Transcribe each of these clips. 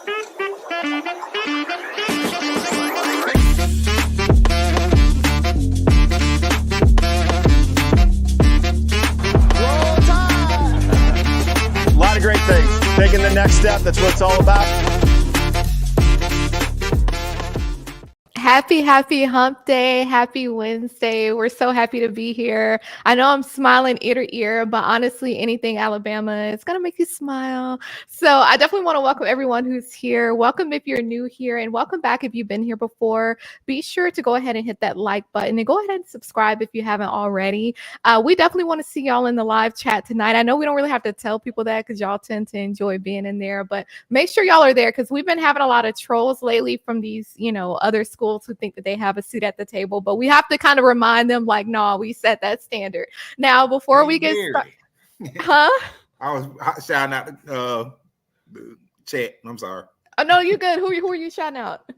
A lot of great things. Taking the next step, that's what it's all about. Happy hump day. Happy Wednesday. We're so happy to be here. I know I'm smiling ear to ear, but honestly, anything Alabama is going to make you smile. So I definitely want to welcome everyone who's here. Welcome if you're new here, and welcome back if you've been here before. Be sure to go ahead and hit that like button and go ahead and subscribe if you haven't already. We definitely want to see y'all in the live chat tonight. I know we don't really have to tell people that because y'all tend to enjoy being in there, but make sure y'all are there because we've been having a lot of trolls lately from these, other schools who think that they have a seat at the table, but we have to kind of remind them like, no, we set that standard. Now, before we get started, I was shouting out the chat. I'm sorry. Oh, no, you good. Who are you shouting out?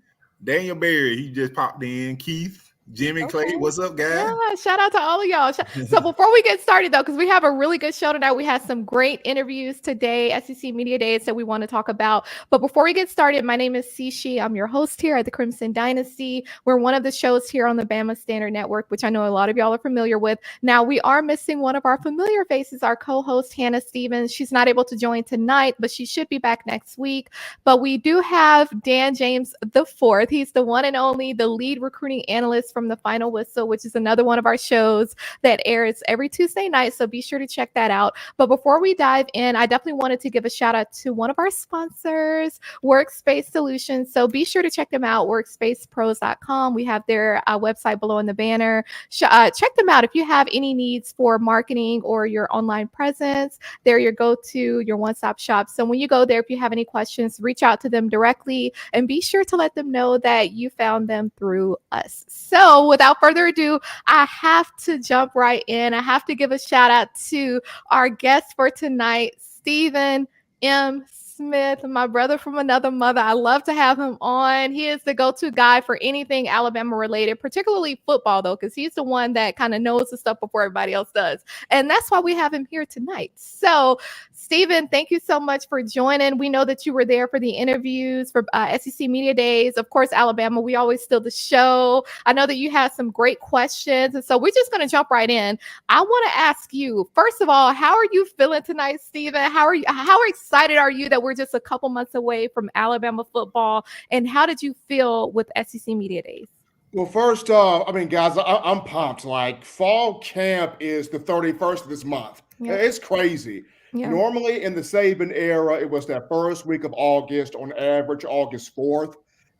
Daniel Berry, he just popped in. Keith, Jimmy, Clay, what's up, guys? Yeah, shout out to all of y'all. So before we get started, though, because we have a really good show tonight, we had some great interviews today, SEC Media Days that we want to talk about. But before we get started, my name is Cishi. I'm your host here at the Crimson Dynasty. We're one of the shows here on the Bama Standard Network, which I know a lot of y'all are familiar with. Now, we are missing one of our familiar faces, our co-host, Hannah Stevens. She's not able to join tonight, but she should be back next week. But we do have Dan James IV. He's the one and only, the lead recruiting analyst from The Final Whistle, which is another one of our shows that airs every Tuesday night. So be sure to check that out. But before we dive in, I definitely wanted to give a shout out to one of our sponsors, Workspace Solutions. So be sure to check them out, workspacepros.com. We have their website below in the banner. Check them out if you have any needs for marketing or your online presence. They're your go-to, your one-stop shop. So when you go there, if you have any questions, reach out to them directly and be sure to let them know that you found them through us. So without further ado, I have to jump right in. I have to give a shout out to our guest for tonight, Stephen M. Smith, my brother from another mother. I love to have him on. He is the go-to guy for anything Alabama related, particularly football, though, because he's the one that kind of knows the stuff before everybody else does. And that's why we have him here tonight. So, Stephen, thank you so much for joining. We know that you were there for the interviews for SEC Media Days. Of course, Alabama, we always steal the show. I know that you had some great questions. And so we're just going to jump right in. I want to ask you, first of all, how are you feeling tonight, Stephen? How excited are you that we're just a couple months away from Alabama football? And how did you feel with SEC Media Days? Well, first, guys, I'm pumped. Like, fall camp is the 31st of this month. Yep. It's crazy. Yeah. Normally in the Saban era, it was that first week of August, on average, August 4th.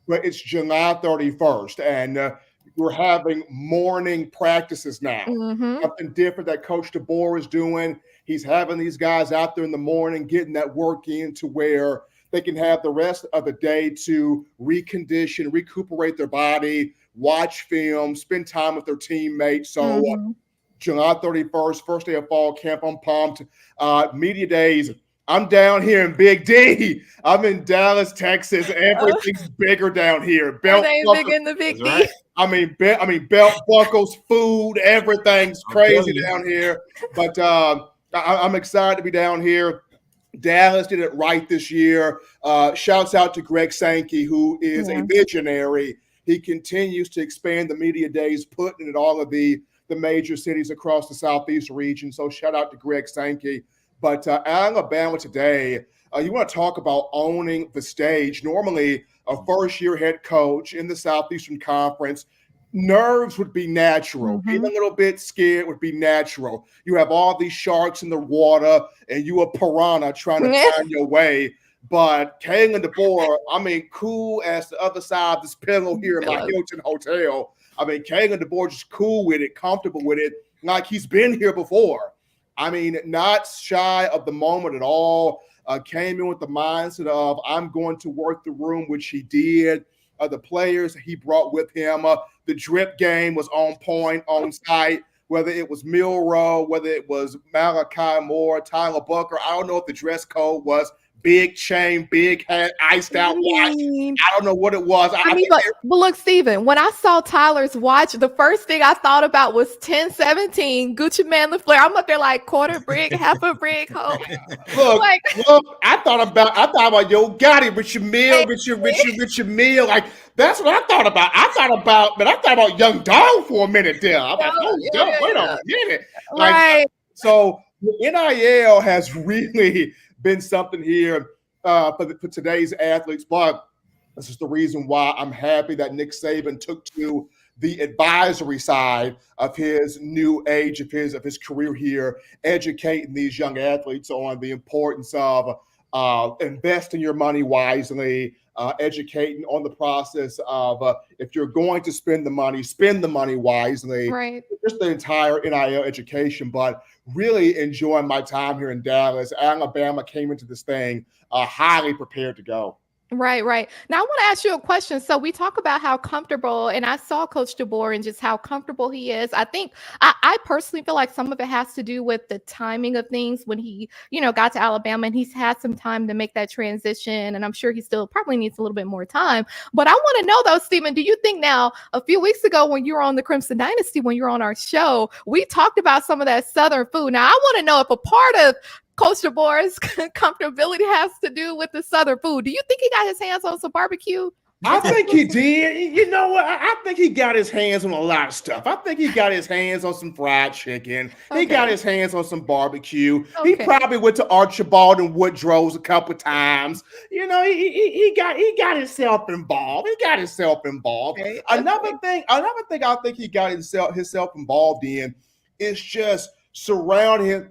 But it's July 31st, and we're having morning practices now. Mm-hmm. Something different that Coach DeBoer is doing. He's having these guys out there in the morning, getting that work in to where they can have the rest of the day to recondition, recuperate their body, watch film, spend time with their teammates. So July 31st, first day of fall camp, I'm pumped. Media Days, I'm down here in Big D. I'm in Dallas, Texas. Everything's bigger down here. Belt big in the Big D. Right. I mean, belt buckles, food, everything's crazy down here. But I'm excited to be down here. Dallas did it right this year. Shouts out to Greg Sankey, who is a visionary. He continues to expand the Media Days, putting it in all of the major cities across the Southeast region. So shout out to Greg Sankey. But Alabama today, you want to talk about owning the stage. Normally, a first-year head coach in the Southeastern Conference, nerves would be natural. Mm-hmm. Being a little bit scared would be natural. You have all these sharks in the water, and you a piranha trying to find your way. But Kalen DeBoer, cool as the other side of this pillow here in my Hilton Hotel. Kalen DeBoer just cool with it, comfortable with it, like he's been here before. Not shy of the moment at all. Came in with the mindset of, I'm going to work the room, which he did. The players he brought with him, the drip game was on point, on site, whether it was Milroe, whether it was Malachi Moore, Tyler Bucker. I don't know if the dress code was big chain, big hat, iced out watch. I don't know what it was. But look, Steven, when I saw Tyler's watch, the first thing I thought about was 1017 Gucci Man LaFleur. I'm up there like quarter brick, half a brick. Look, I thought about Yo Gotti, Richard Mille. Like that's what I thought about. I thought about Young Dog for a minute there. I'm like, wait a minute. Right. So NIL has really been something here for today's athletes, but this is the reason why I'm happy that Nick Saban took to the advisory side of his new age of his career here, educating these young athletes on the importance of investing your money wisely, educating on the process of if you're going to spend the money wisely. Right. Just the entire NIL education, but really enjoying my time here in Dallas. Alabama came into this thing highly prepared to go. Right. Now I want to ask you a question. So we talk about how comfortable, and I saw Coach DeBoer and just how comfortable he is. I think I personally feel like some of it has to do with the timing of things when he, got to Alabama, and he's had some time to make that transition. And I'm sure he still probably needs a little bit more time. But I want to know though, Steven, do you think now, a few weeks ago when you were on the Crimson Dynasty, when you were on our show, we talked about some of that Southern food. Now I want to know if a part of Coach DeBoer's comfortability has to do with the Southern food. Do you think he got his hands on some barbecue? I think he did. You know what? I think he got his hands on a lot of stuff. I think he got his hands on some fried chicken. Okay. He got his hands on some barbecue. Okay. He probably went to Archibald and Woodrow's a couple times. He got himself involved. Okay. Another thing I think he got himself involved in is just surrounding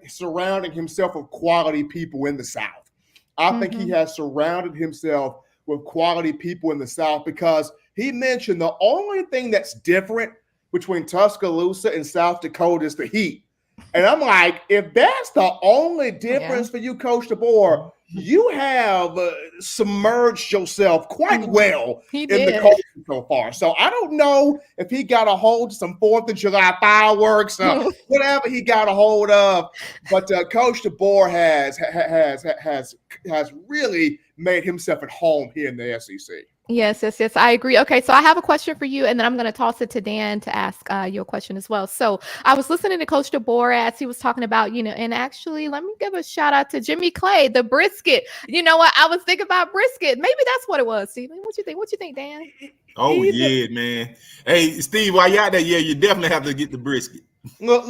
himself with quality people in the South. I think he has surrounded himself with quality people in the South because he mentioned the only thing that's different between Tuscaloosa and South Dakota is the heat. And I'm like, if that's the only difference for you, Coach DeBoer, you have submerged yourself quite well in the culture so far. So I don't know if he got a hold of some 4th of July fireworks or whatever he got a hold of, but Coach DeBoer has really made himself at home here in the SEC. Yes, I agree. Okay, so I have a question for you, and then I'm going to toss it to Dan to ask you a question as well. So I was listening to Coach DeBoer as he was talking about, and actually, let me give a shout out to Jimmy Clay, the brisket. You know what? I was thinking about brisket. Maybe that's what it was, Steven. What you think? What you think, Dan? Oh, yeah, man. Hey, Steve, while you're out there, you definitely have to get the brisket. Look.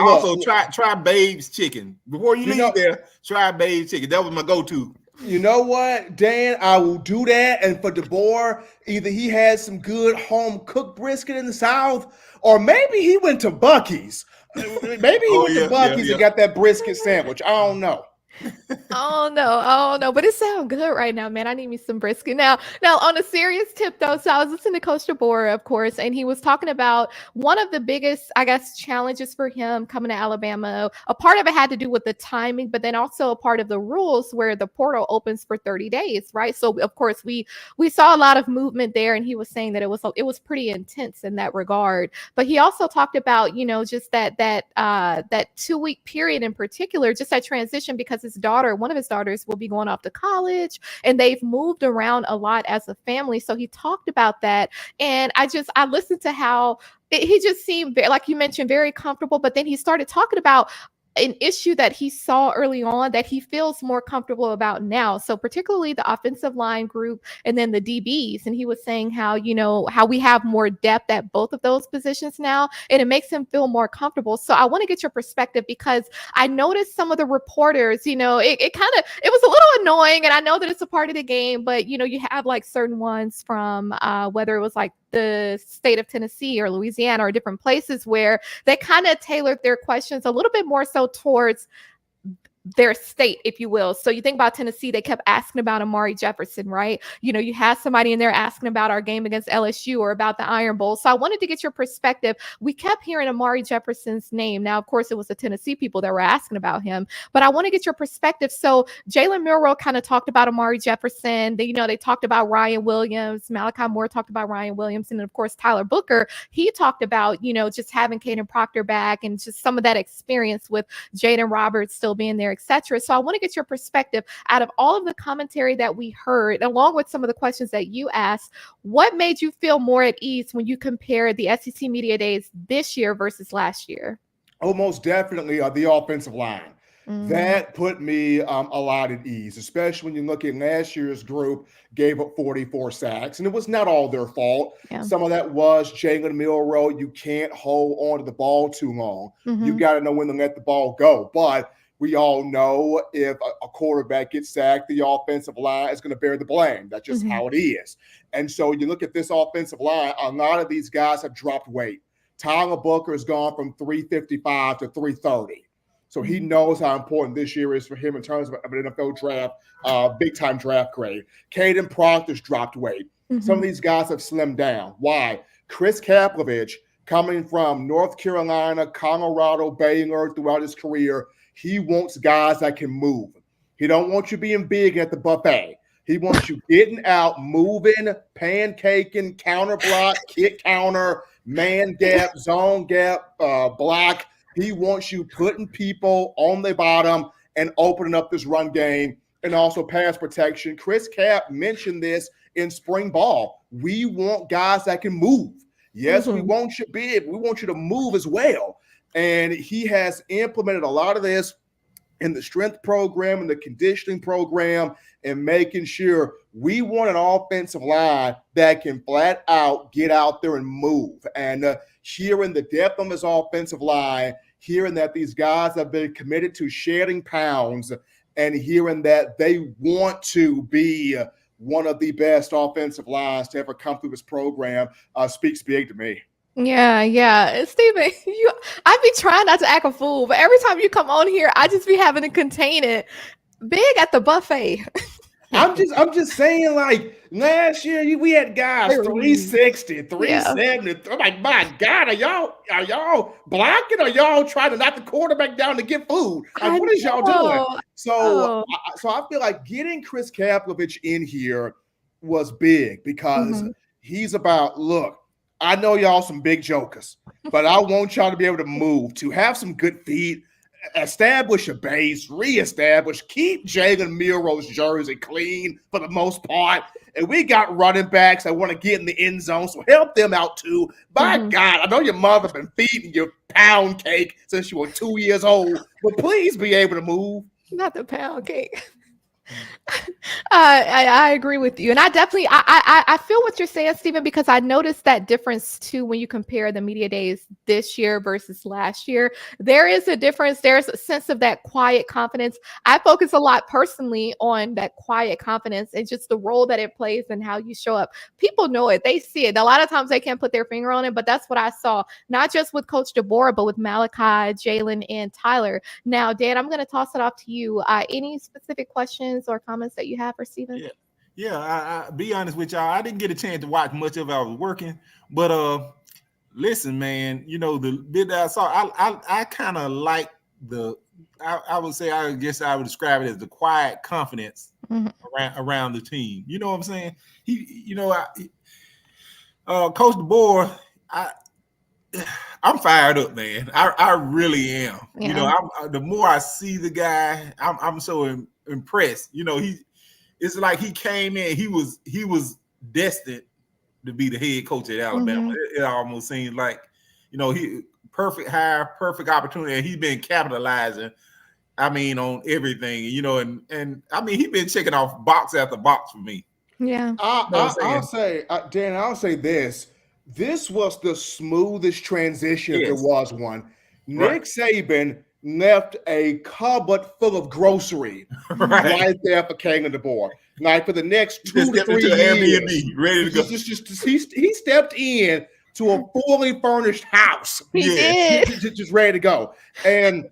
Also, try Babe's chicken. Before you leave there, try Babe's chicken. That was my go-to. You know what, Dan? I will do that. And for DeBoer, either he had some good home-cooked brisket in the South, or maybe he went to Buc-ee's. Maybe he went to Buc-ee's and got that brisket sandwich. I don't know. Oh no, but it sounds good right now, man. I need me some brisket. Now on a serious tip though, so I was listening to Coach DeBoer, of course, and he was talking about one of the biggest, I guess, challenges for him coming to Alabama. A part of it had to do with the timing, but then also a part of the rules where the portal opens for 30 days, right? So of course we saw a lot of movement there, and he was saying that it was pretty intense in that regard. But he also talked about, just that 2-week period in particular, just that transition, because one of his daughters will be going off to college, and they've moved around a lot as a family. So he talked about that. And I listened to how he just seemed, like you mentioned, very comfortable. But then he started talking about an issue that he saw early on that he feels more comfortable about now. So particularly the offensive line group and then the DBs. And he was saying how, how we have more depth at both of those positions now, and it makes him feel more comfortable. So I want to get your perspective, because I noticed some of the reporters, it was a little annoying, and I know that it's a part of the game, but you have like certain ones from whether it was like the state of Tennessee or Louisiana or different places where they kind of tailored their questions a little bit more so towards their state, if you will. So you think about Tennessee, they kept asking about Amari Jefferson, right? You had somebody in there asking about our game against LSU or about the Iron Bowl. So I wanted to get your perspective. We kept hearing Amari Jefferson's name. Now, of course, it was the Tennessee people that were asking about him, but I want to get your perspective. So Jalen Milroe kind of talked about Amari Jefferson. They talked about Ryan Williams. Malachi Moore talked about Ryan Williams. And of course, Tyler Booker, he talked about, just having Caden Proctor back and just some of that experience with Jaden Roberts still being there, etc. So I want to get your perspective out of all of the commentary that we heard, along with some of the questions that you asked. What made you feel more at ease when you compare the SEC Media Days this year versus last year? Oh, most definitely the offensive line. That put me a lot at ease, especially when you look at last year's group gave up 44 sacks, and it was not all their fault. Yeah. Some of that was Jalen Milroe. You can't hold on to the ball too long. You got to know when to let the ball go. But we all know if a quarterback gets sacked, the offensive line is going to bear the blame. That's just how it is. And so you look at this offensive line, a lot of these guys have dropped weight. Tyler Booker has gone from 355 to 330. So he knows how important this year is for him in terms of an NFL draft, big-time draft grade. Caden Proctor's dropped weight. Some of these guys have slimmed down. Why? Chris Kaplovich, coming from North Carolina, Colorado, Baylor throughout his career, he wants guys that can move. He don't want you being big at the buffet. He wants you getting out, moving, pancaking, counter block, kick counter, man gap, zone gap, block. He wants you putting people on the bottom and opening up this run game and also pass protection. Chris Cap mentioned this in spring ball. We want guys that can move. Yes, we want you big. We want you to move as well. And he has implemented a lot of this in the strength program and the conditioning program and making sure we want an offensive line that can flat out get out there and move. And hearing the depth on this offensive line, hearing that these guys have been committed to shedding pounds, and hearing that they want to be one of the best offensive lines to ever come through this program speaks big to me. Yeah. Steven, I be trying not to act a fool, but every time you come on here, I just be having to contain it. Big at the buffet. I'm just saying, like, last year we had guys 360, 370. I'm like, my God, are y'all blocking? Are y'all trying to knock the quarterback down to get food? Like, what is y'all doing? So I feel like getting Chris Kaplovich in here was big because he's about, look, I know y'all some big jokers, but I want y'all to be able to move, to have some good feet, establish a base, reestablish, keep Jalen Milroe's jersey clean for the most part. And we got running backs that want to get in the end zone, so help them out too. By God, I know your mother's been feeding you pound cake since you were 2 years old, but please be able to move. Not the pound cake. I agree with you, and I definitely I feel what you're saying, Steven, because I noticed that difference too when you compare the media days this year versus last year. There is a difference. There's a sense of that quiet confidence. I focus a lot personally on that quiet confidence and just the role that it plays and how you show up. People know it. They see it. A lot of times they can't put their finger on it, but that's what I saw, not just with Coach DeBoer, but with Malachi, Jalen, and Tyler. Now, Dan, I'm going to toss it off to you. Any specific questions or comments that you have for Steven? I be honest with y'all, I didn't get a chance to watch much of it. I was working, but listen, man, you know, the bit that I saw, I kind of like I would say, I guess I would describe it as the quiet confidence around the team. You know what I'm saying? Coach DeBoer, I'm fired up, man. I really am. Yeah. You know, the more I see the guy, I'm so impressed. You know, it's like he came in, he was destined to be the head coach at Alabama. It almost seems like, you know, he perfect hire, perfect opportunity, and he's been capitalizing, I mean, on everything, you know, and I mean, he's been checking off box after box for me. Yeah. I'll say, Dan, I'll say this. This was the smoothest transition if there was one. Nick Saban left a cupboard full of grocery right there for Kalen DeBoer. Like for the next 2 to 3 years, Airbnb, ready to go. He stepped in to a fully furnished house. He did. Just ready to go. And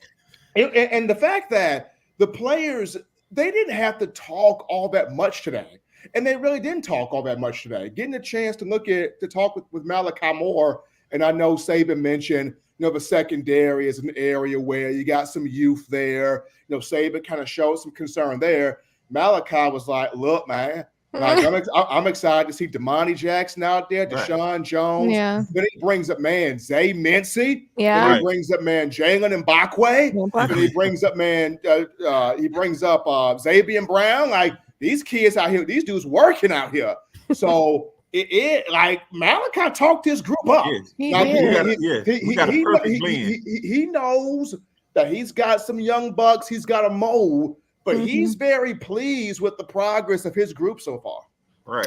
the fact that the players, they didn't have to talk all that much today. And they really didn't talk all that much today. Getting a chance to talk with Malachi Moore, and I know Saban mentioned, you know, the secondary is an area where you got some youth there. You know, Saban kind of showed some concern there. Malachi was like, look, man, Like I'm excited to see Damani Jackson out there, Deshaun Jones. Yeah. Then he brings up Zay Mincy. Yeah. Then he brings up Jalen Mbakwe. Then he brings up Xavier Brown. Like these kids out here, these dudes working out here. So it like Malachi talked his group up. He knows that he's got some young bucks. He's got a mold. But he's very pleased with the progress of his group so far. Right.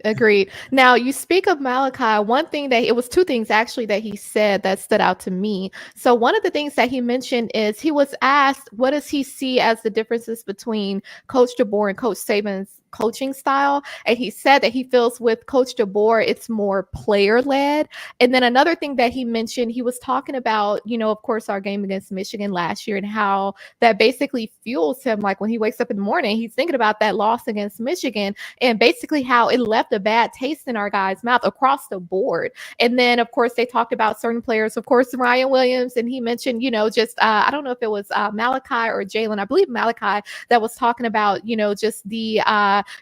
Agreed. Now, you speak of Malachi. One thing it was two things actually that he said that stood out to me. So one of the things that he mentioned is he was asked, what does he see as the differences between Coach DeBoer and Coach Saban's coaching style? And he said that he feels with Coach DeBoer, it's more player led. And then another thing that he mentioned, he was talking about, of course, our game against Michigan last year and how that basically fuels him. Like when he wakes up in the morning, he's thinking about that loss against Michigan and basically how it left a bad taste in our guys' mouth across the board. And then, of course, they talked about certain players, of course, Ryan Williams. And he mentioned, I don't know if it was Malachi or Jalen, I believe Malachi, that was talking about, just the,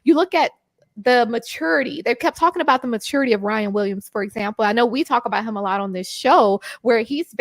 you look at the maturity. They kept talking about the maturity of Ryan Williams, for example. I know we talk about him a lot on this show, where he's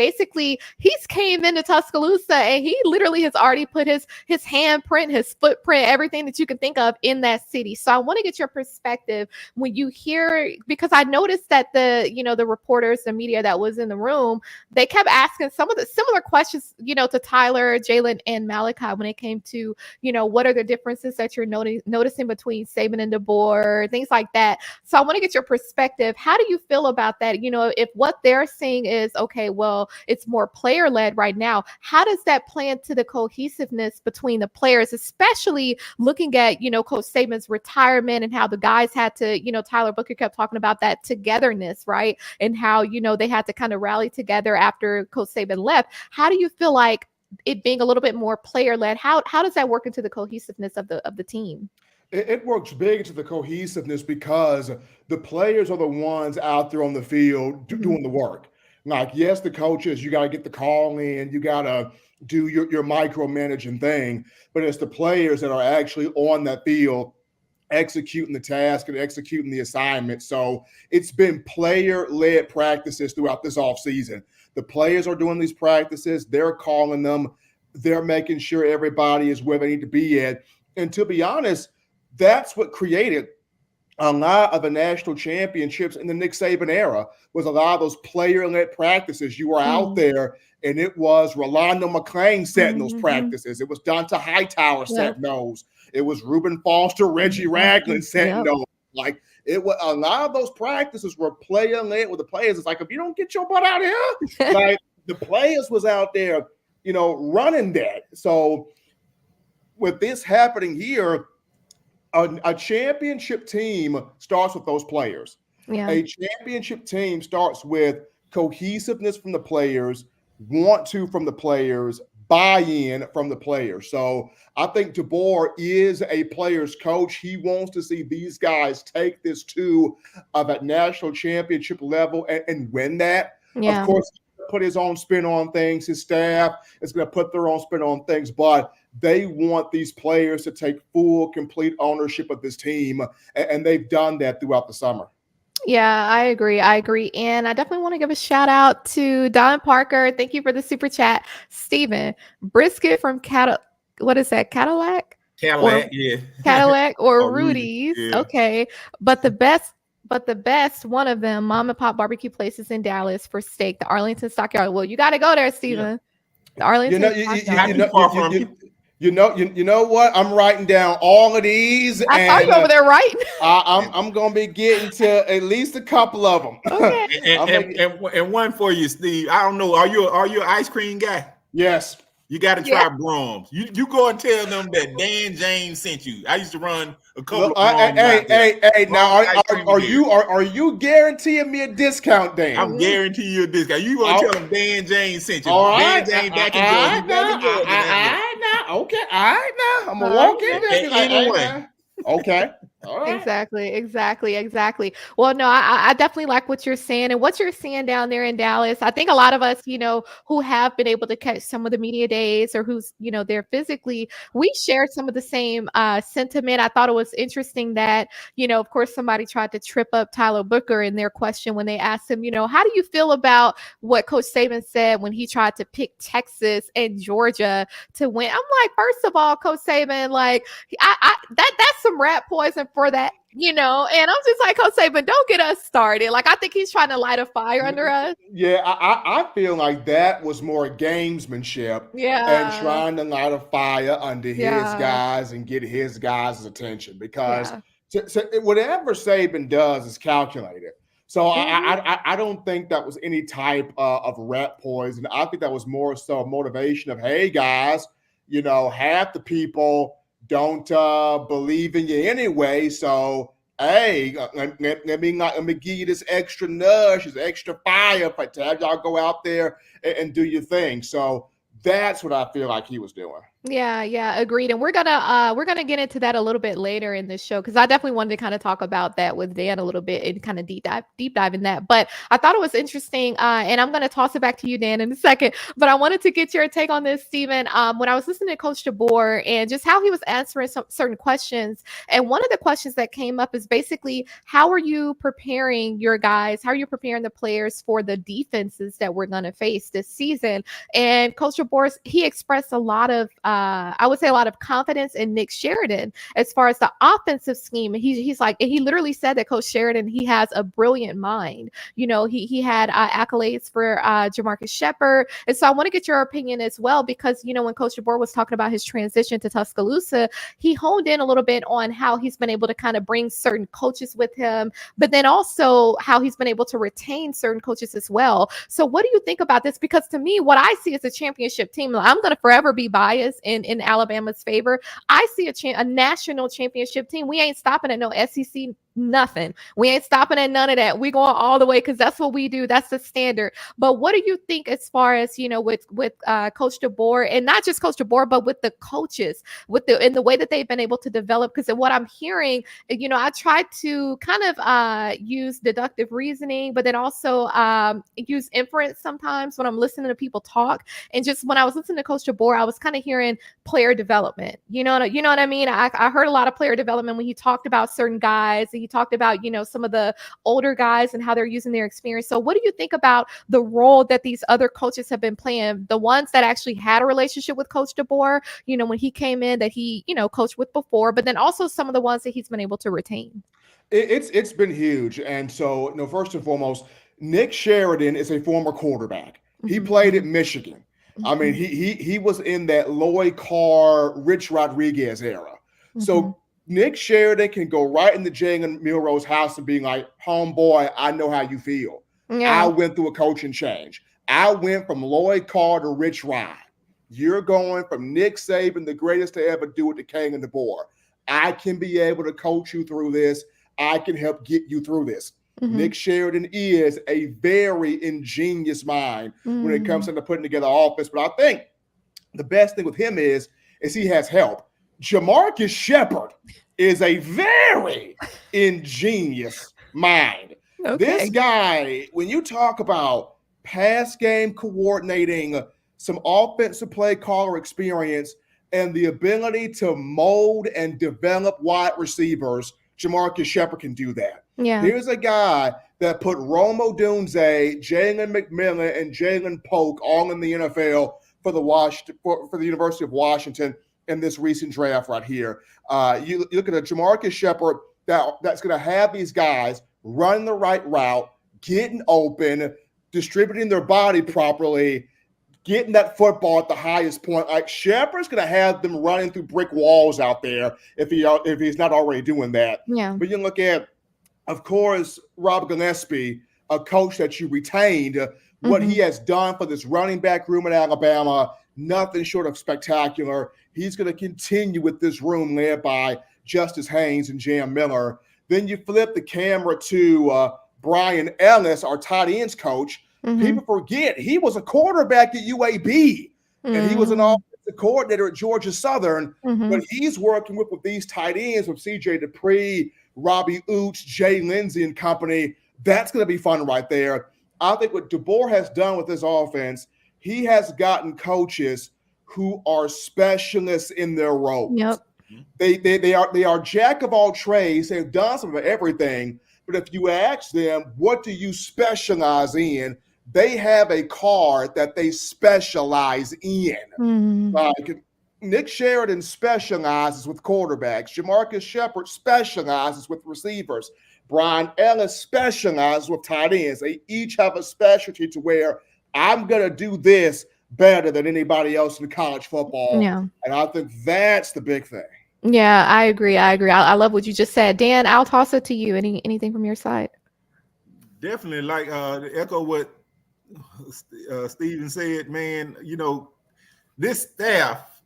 came into Tuscaloosa and he literally has already put his handprint, his footprint, everything that you can think of in that city. So I want to get your perspective when you hear, because I noticed that the reporters, the media that was in the room, they kept asking some of the similar questions, to Tyler, Jalen, and Malachi when it came to, what are the differences that you're noticing between Saban and DeBoer, things like that. So I want to get your perspective. How do you feel about that? If what they're saying is, okay, well, it's more player led right now, how does that play into the cohesiveness between the players, especially looking at, Coach Saban's retirement and how the guys had to, Tyler Booker kept talking about that togetherness, right? And how, they had to kind of rally together after Coach Saban left. How do you feel like it being a little bit more player led? How does that work into the cohesiveness of the team? It works big into the cohesiveness because the players are the ones out there on the field doing the work. Like, yes, the coaches, you got to get the call in, you got to do your micromanaging thing, but it's the players that are actually on that field executing the task and executing the assignment. So it's been player-led practices throughout this offseason. The players are doing these practices. They're calling them. They're making sure everybody is where they need to be at. And to be honest, that's what created a lot of the national championships in the Nick Saban era, was a lot of those player-led practices. You were out there, and it was Rolando McClain setting those practices. It was Donta Hightower setting those. It was Reuben Foster, Reggie Ragland setting those. Like, it was a lot of those practices were player-led with the players. It's like, if you don't get your butt out here, like the players was out there, running that. So with this happening here, a championship team starts with those players. Yeah. A championship team starts with cohesiveness from the players, from the players, buy-in from the players. So I think DeBoer is a player's coach. He wants to see these guys take this to that national championship level and win that. Yeah. Of course, put his own spin on things. His staff is going to put their own spin on things, but they want these players to take full, complete ownership of this team, and they've done that throughout the summer. Yeah, I agree. And I definitely want to give a shout out to Don Parker. Thank you for the super chat. Steven, brisket from Cadillac? Cadillac, yeah. Cadillac or Rudy's. Yeah. Okay. But the best, one of them, mom and pop barbecue places in Dallas for steak, the Arlington Stockyard. Well, you got to go there, Steven. Yeah. The Arlington You know what? I'm writing down all of these. I saw you over there writing. I'm gonna be getting to at least a couple of them. Okay. and one for you, Steve. I don't know. Are you an ice cream guy? Yes. You got to try Brahms. You go and tell them that Dan James sent you. I used to run a couple of Brahms. Hey, now are you guaranteeing me a discount, Dan? I'm guaranteeing you a discount. You want to tell them Dan James sent you. All right. Dan James back in Georgia. Okay. All right now. I'm gonna walk in there. Okay. All right. Exactly. Well, no, I definitely like what you're saying and what you're seeing down there in Dallas. I think a lot of us, who have been able to catch some of the media days or who's, there physically, we share some of the same sentiment. I thought it was interesting that, of course, somebody tried to trip up Tyler Booker in their question when they asked him, how do you feel about what Coach Saban said when he tried to pick Texas and Georgia to win? I'm like, first of all, Coach Saban, like, that's some rat poison for that, and I'm just like, Coach Saban, don't get us started. Like, I think he's trying to light a fire under us. Yeah, I feel like that was more gamesmanship and trying to light a fire under his guys and get his guys' attention because whatever Saban does is calculated. So I don't think that was any type of rat poison. I think that was more so motivation of, hey, guys, half the people don't believe in you anyway. So, hey, let me give you this extra nudge, this extra fire to have y'all go out there and do your thing. So that's what I feel like he was doing. Yeah, agreed. And we're gonna get into that a little bit later in this show because I definitely wanted to kind of talk about that with Dan a little bit and kind of deep dive in that. But I thought it was interesting, and I'm gonna toss it back to you, Dan, in a second. But I wanted to get your take on this, Stephen. When I was listening to Coach DeBoer and just how he was answering some certain questions, and one of the questions that came up is basically, how are you preparing your guys? How are you preparing the players for the defenses that we're gonna face this season? And Coach DeBoer, he expressed a lot of I would say a lot of confidence in Nick Sheridan as far as the offensive scheme. He's like, he literally said that Coach Sheridan, he has a brilliant mind. He had accolades for Jamarcus Shepard. And so I want to get your opinion as well, because, when Coach DeBoer was talking about his transition to Tuscaloosa, he honed in a little bit on how he's been able to kind of bring certain coaches with him, but then also how he's been able to retain certain coaches as well. So what do you think about this? Because to me, what I see is a championship team. I'm going to forever be biased in Alabama's favor. I see a national championship team. We ain't stopping at no SEC nothing. We ain't stopping at none of that. We going all the way because that's what we do. That's the standard. But what do you think as far as, with Coach DeBoer, and not just Coach DeBoer, but with the coaches, in the way that they've been able to develop? Because what I'm hearing, I tried to kind of use deductive reasoning, but then also use inference sometimes when I'm listening to people talk. And just when I was listening to Coach DeBoer, I was kind of hearing player development. You know what I mean? I heard a lot of player development when he talked about certain guys. And he talked about, some of the older guys and how they're using their experience. So what do you think about the role that these other coaches have been playing? The ones that actually had a relationship with Coach DeBoer, when he came in, that he, coached with before, but then also some of the ones that he's been able to retain. It's been huge. And so, first and foremost, Nick Sheridan is a former quarterback. He played at Michigan. I mean, he was in that Lloyd Carr, Rich Rodriguez era. So Nick Sheridan can go right into Jalen Milroe's house and be like, homeboy, I know how you feel. Yeah. I went through a coaching change. I went from Lloyd Carr to Rich Rod. You're going from Nick Saban, the greatest to ever do it, to Kalen DeBoer. I can be able to coach you through this. I can help get you through this. Nick Sheridan is a very ingenious mind when it comes to putting together offense. But I think the best thing with him is he has help. Jamarcus Shepard is a very ingenious mind. Okay. This guy, when you talk about pass game coordinating, some offensive play caller experience, and the ability to mold and develop wide receivers, Jamarcus Shepard can do that. Yeah. There's a guy that put Rome Odunze, Jalen McMillan, and Jalen Polk all in the NFL for the University of Washington in this recent draft right here. You look at a Jamarcus Shepard that's going to have these guys running the right route, getting open, distributing their body properly, getting that football at the highest point. Like, Shepard's going to have them running through brick walls out there if he's not already doing that. Yeah. But you look at, of course, Rob Gillespie, a coach that you retained, what he has done for this running back room at Alabama, nothing short of spectacular. He's going to continue with this room led by Justice Haynes and Jam Miller. Then you flip the camera to Brian Ellis, our tight ends coach. People forget he was a quarterback at UAB, and he was an offensive the coordinator at Georgia Southern, but he's working with these tight ends with C.J. Dupree, Robbie Oots, Jay Lindsey and company. That's going to be fun right there. I think what DeBoer has done with this offense, he has gotten coaches who are specialists in their roles. Yep. They are jack of all trades. They've done some of everything. But if you ask them, what do you specialize in? They have a card that they specialize in. Like Nick Sheridan specializes with quarterbacks. Jamarcus Shepard specializes with receivers. Brian Ellis specializes with tight ends. They each have a specialty to where I'm going to do this better than anybody else in college football. Yeah. And I think that's the big thing. Yeah, I agree. I love what you just said. Dan, I'll toss it to you. Anything from your side? Definitely, like to echo what Steven said, man, this staff,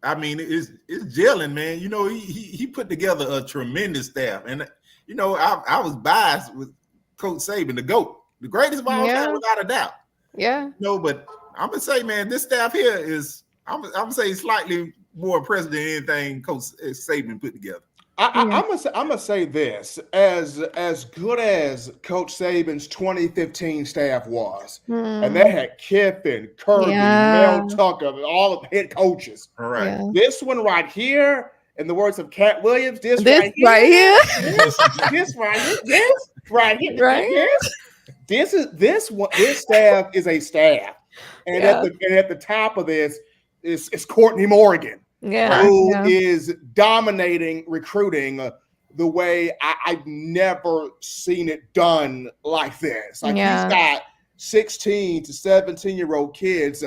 I mean, it's gelling, man. He put together a tremendous staff. And, I was biased with Coach Saban, the GOAT, the greatest of all time, without a doubt. Yeah. But I'm going to say, man, this staff here is, I'm going to say slightly more impressive than anything Coach Saban put together. I'm gonna say this: as good as Coach Saban's 2015 staff was, and they had Kiffin, Kirby, Mel Tucker, all of the head coaches. All right. Yeah. This one right here, in the words of Cat Williams, this right here. This staff is a staff, and at the top of this is Courtney Morgan. Who is dominating recruiting the way I've never seen it done like this. Like he's got 16 to 17-year-old kids.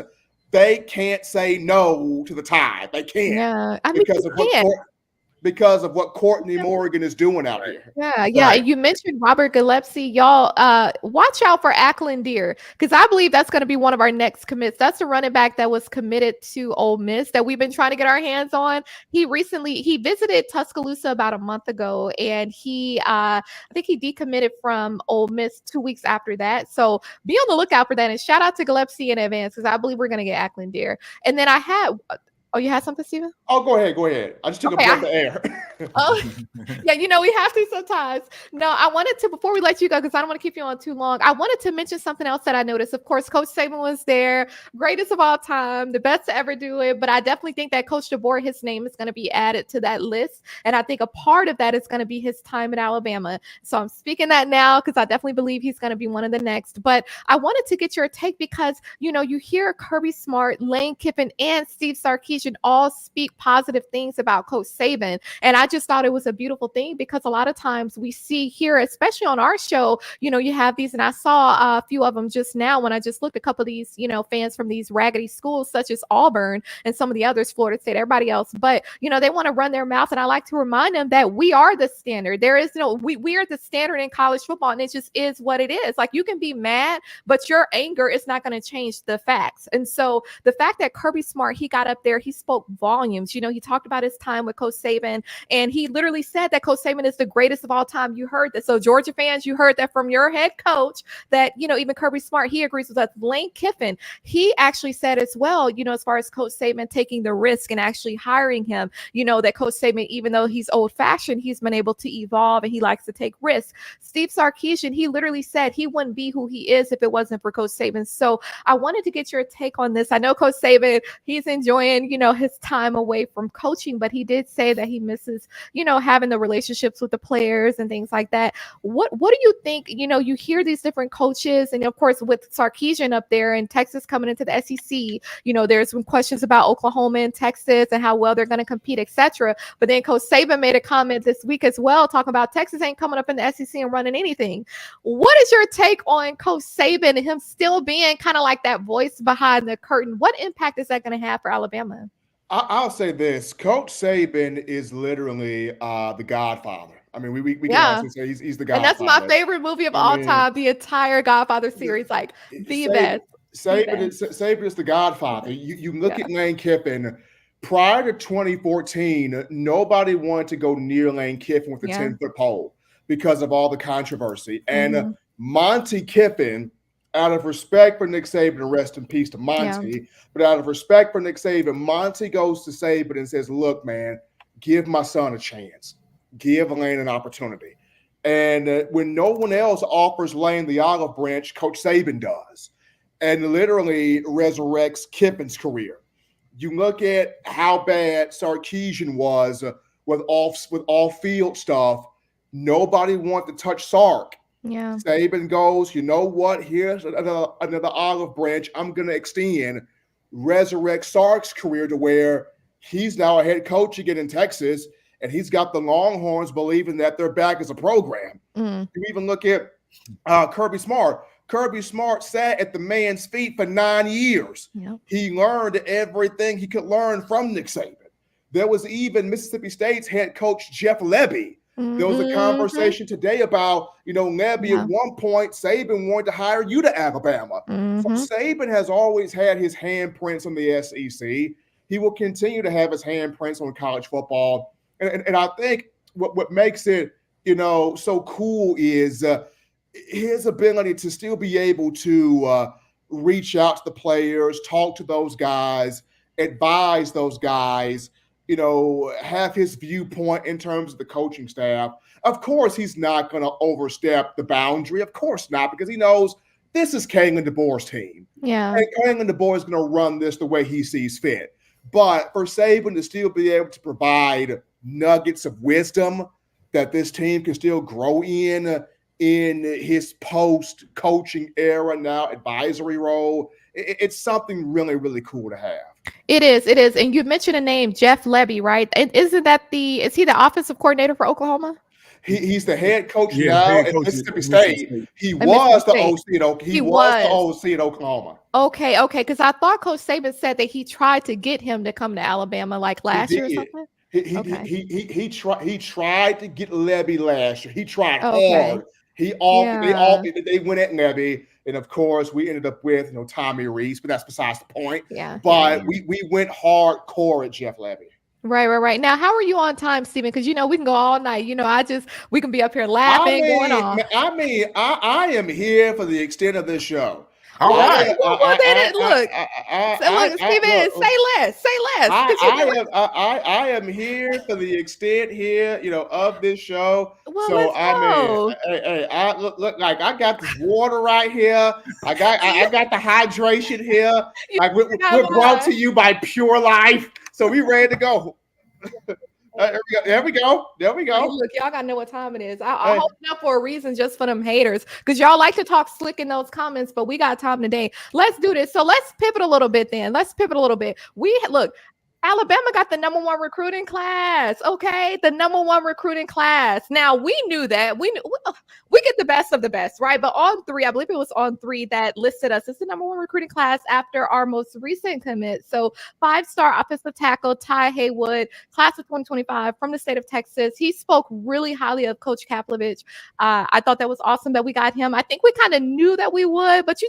They can't say no to the Tide. They can't. Yeah. I mean, because of what Courtney Morgan is doing out here. Yeah. You mentioned Robert Gillespie. Y'all watch out for Akylin Deer, because I believe that's going to be one of our next commits. That's a running back that was committed to Ole Miss that we've been trying to get our hands on. He visited Tuscaloosa about a month ago, and I think he decommitted from Ole Miss 2 weeks after that. So be on the lookout for that, and shout out to Gillespie in advance, because I believe we're going to get Akylin Deer. And then I had Oh, you had something, Steven? Oh, go ahead. I just took a breath of air. Yeah, we have to sometimes. No, I wanted to, before we let you go, because I don't want to keep you on too long, I wanted to mention something else that I noticed. Of course, Coach Saban was there, greatest of all time, the best to ever do it. But I definitely think that Coach DeBoer, his name is going to be added to that list. And I think a part of that is going to be his time in Alabama. So I'm speaking that now because I definitely believe he's going to be one of the next. But I wanted to get your take because, you hear Kirby Smart, Lane Kiffin, and Steve Sarkisian all speak positive things about Coach Saban. And I just thought it was a beautiful thing because a lot of times we see here, especially on our show, you have these, and I saw a few of them just now when I just looked, a couple of these, fans from these raggedy schools such as Auburn and some of the others, Florida State, everybody else. But, they want to run their mouth. And I like to remind them that we are the standard. There is we are the standard in college football, and it just is what it is. Like, you can be mad, but your anger is not going to change the facts. And so the fact that Kirby Smart, he got up there, he spoke volumes. He talked about his time with Coach Saban, and he literally said that Coach Saban is the greatest of all time. You heard that. So Georgia fans, you heard that from your head coach, that, even Kirby Smart, he agrees with us. Lane Kiffin, he actually said as well, as far as Coach Saban taking the risk and actually hiring him, that Coach Saban, even though he's old fashioned, he's been able to evolve and he likes to take risks. Steve Sarkisian, he literally said he wouldn't be who he is if it wasn't for Coach Saban. So I wanted to get your take on this. I know Coach Saban, he's enjoying, his time away from coaching, but he did say that he misses, having the relationships with the players and things like that. What do you think? You hear these different coaches, and of course with Sarkisian up there and Texas coming into the SEC, there's some questions about Oklahoma and Texas and how well they're going to compete, etc. But then Coach Saban made a comment this week as well, talking about Texas ain't coming up in the SEC and running anything. What is your take on Coach Saban and him still being kind of like that voice behind the curtain? What impact is that going to have for Alabama? I'll say this: Coach Saban is literally the Godfather. I mean, we can honestly say he's the Godfather. And that's my favorite movie of all time, the entire Godfather series, like the best. Saban is the Godfather. You look at Lane Kiffin. Prior to 2014, nobody wanted to go near Lane Kiffin with the 10-foot pole because of all the controversy. And Monty Kiffin, out of respect for Nick Saban, and rest in peace to Monty, but out of respect for Nick Saban, Monty goes to Saban and says, look, man, give my son a chance. Give Lane an opportunity. And when no one else offers Lane the olive branch, Coach Saban does. And literally resurrects Kippen's career. You look at how bad Sarkisian was with off-field stuff. Nobody wanted to touch Sark. Yeah. Saban goes, you know what? Here's another olive branch I'm going to extend. Resurrect Sark's career to where he's now a head coach again in Texas, and he's got the Longhorns believing that they're back as a program. You even look at Kirby Smart. Kirby Smart sat at the man's feet for 9 years. Yep. He learned everything he could learn from Nick Saban. There was even Mississippi State's head coach, Jeff Lebby. There was a conversation today about, Lebby at one point, Saban wanted to hire you to Alabama. So Saban has always had his handprints on the SEC. He will continue to have his handprints on college football. And I think what makes it, so cool is his ability to still be able to reach out to the players, talk to those guys, advise those guys, have his viewpoint in terms of the coaching staff. Of course, he's not going to overstep the boundary. Of course not, because he knows this is Kalen DeBoer's team. Yeah. And Kalen DeBoer is going to run this the way he sees fit. But for Saban to still be able to provide nuggets of wisdom that this team can still grow in his post-coaching era now, advisory role, it's something really, really cool to have. It is. And you mentioned a name, Jeff Lebby, right? And is he the offensive coordinator for Oklahoma? He's the head coach now at Mississippi State. He was the OC, he was the OC at Oklahoma. Okay, because I thought Coach Saban said that he tried to get him to come to Alabama like last year or something. He tried to get Lebby last year. He tried hard. He offered. They went at Lebby, and of course we ended up with Tommy Reese, but that's besides the point. But we went hardcore at Jeff Lebby. Right. Now, how are you on time, Stephen? Because we can go all night. We can be up here laughing, going on. I am here for the extent of this show. All right. Look, Stephen, say less. I am here for the extent here, of this show. Well, so I look like I got this water right here. I got the hydration here. Like we're brought to you by Pure Life. So we ready to go. There we go. Hey, look, y'all gotta know what time it is. I hope not for a reason, just for them haters, because y'all like to talk slick in those comments, but we got time today. Let's do this. So let's pivot a little bit then. Alabama got the number 1 recruiting class. Okay, the number 1 recruiting class. Now we knew that. We get the best of the best, right? But on 3, I believe it was on 3 that listed us as the number 1 recruiting class after our most recent commit. So 5-star offensive tackle Ty Haywood, class of 2025 from the state of Texas. He spoke really highly of Coach Kaplovich. I thought that was awesome that we got him. I think we kind of knew that we would, but you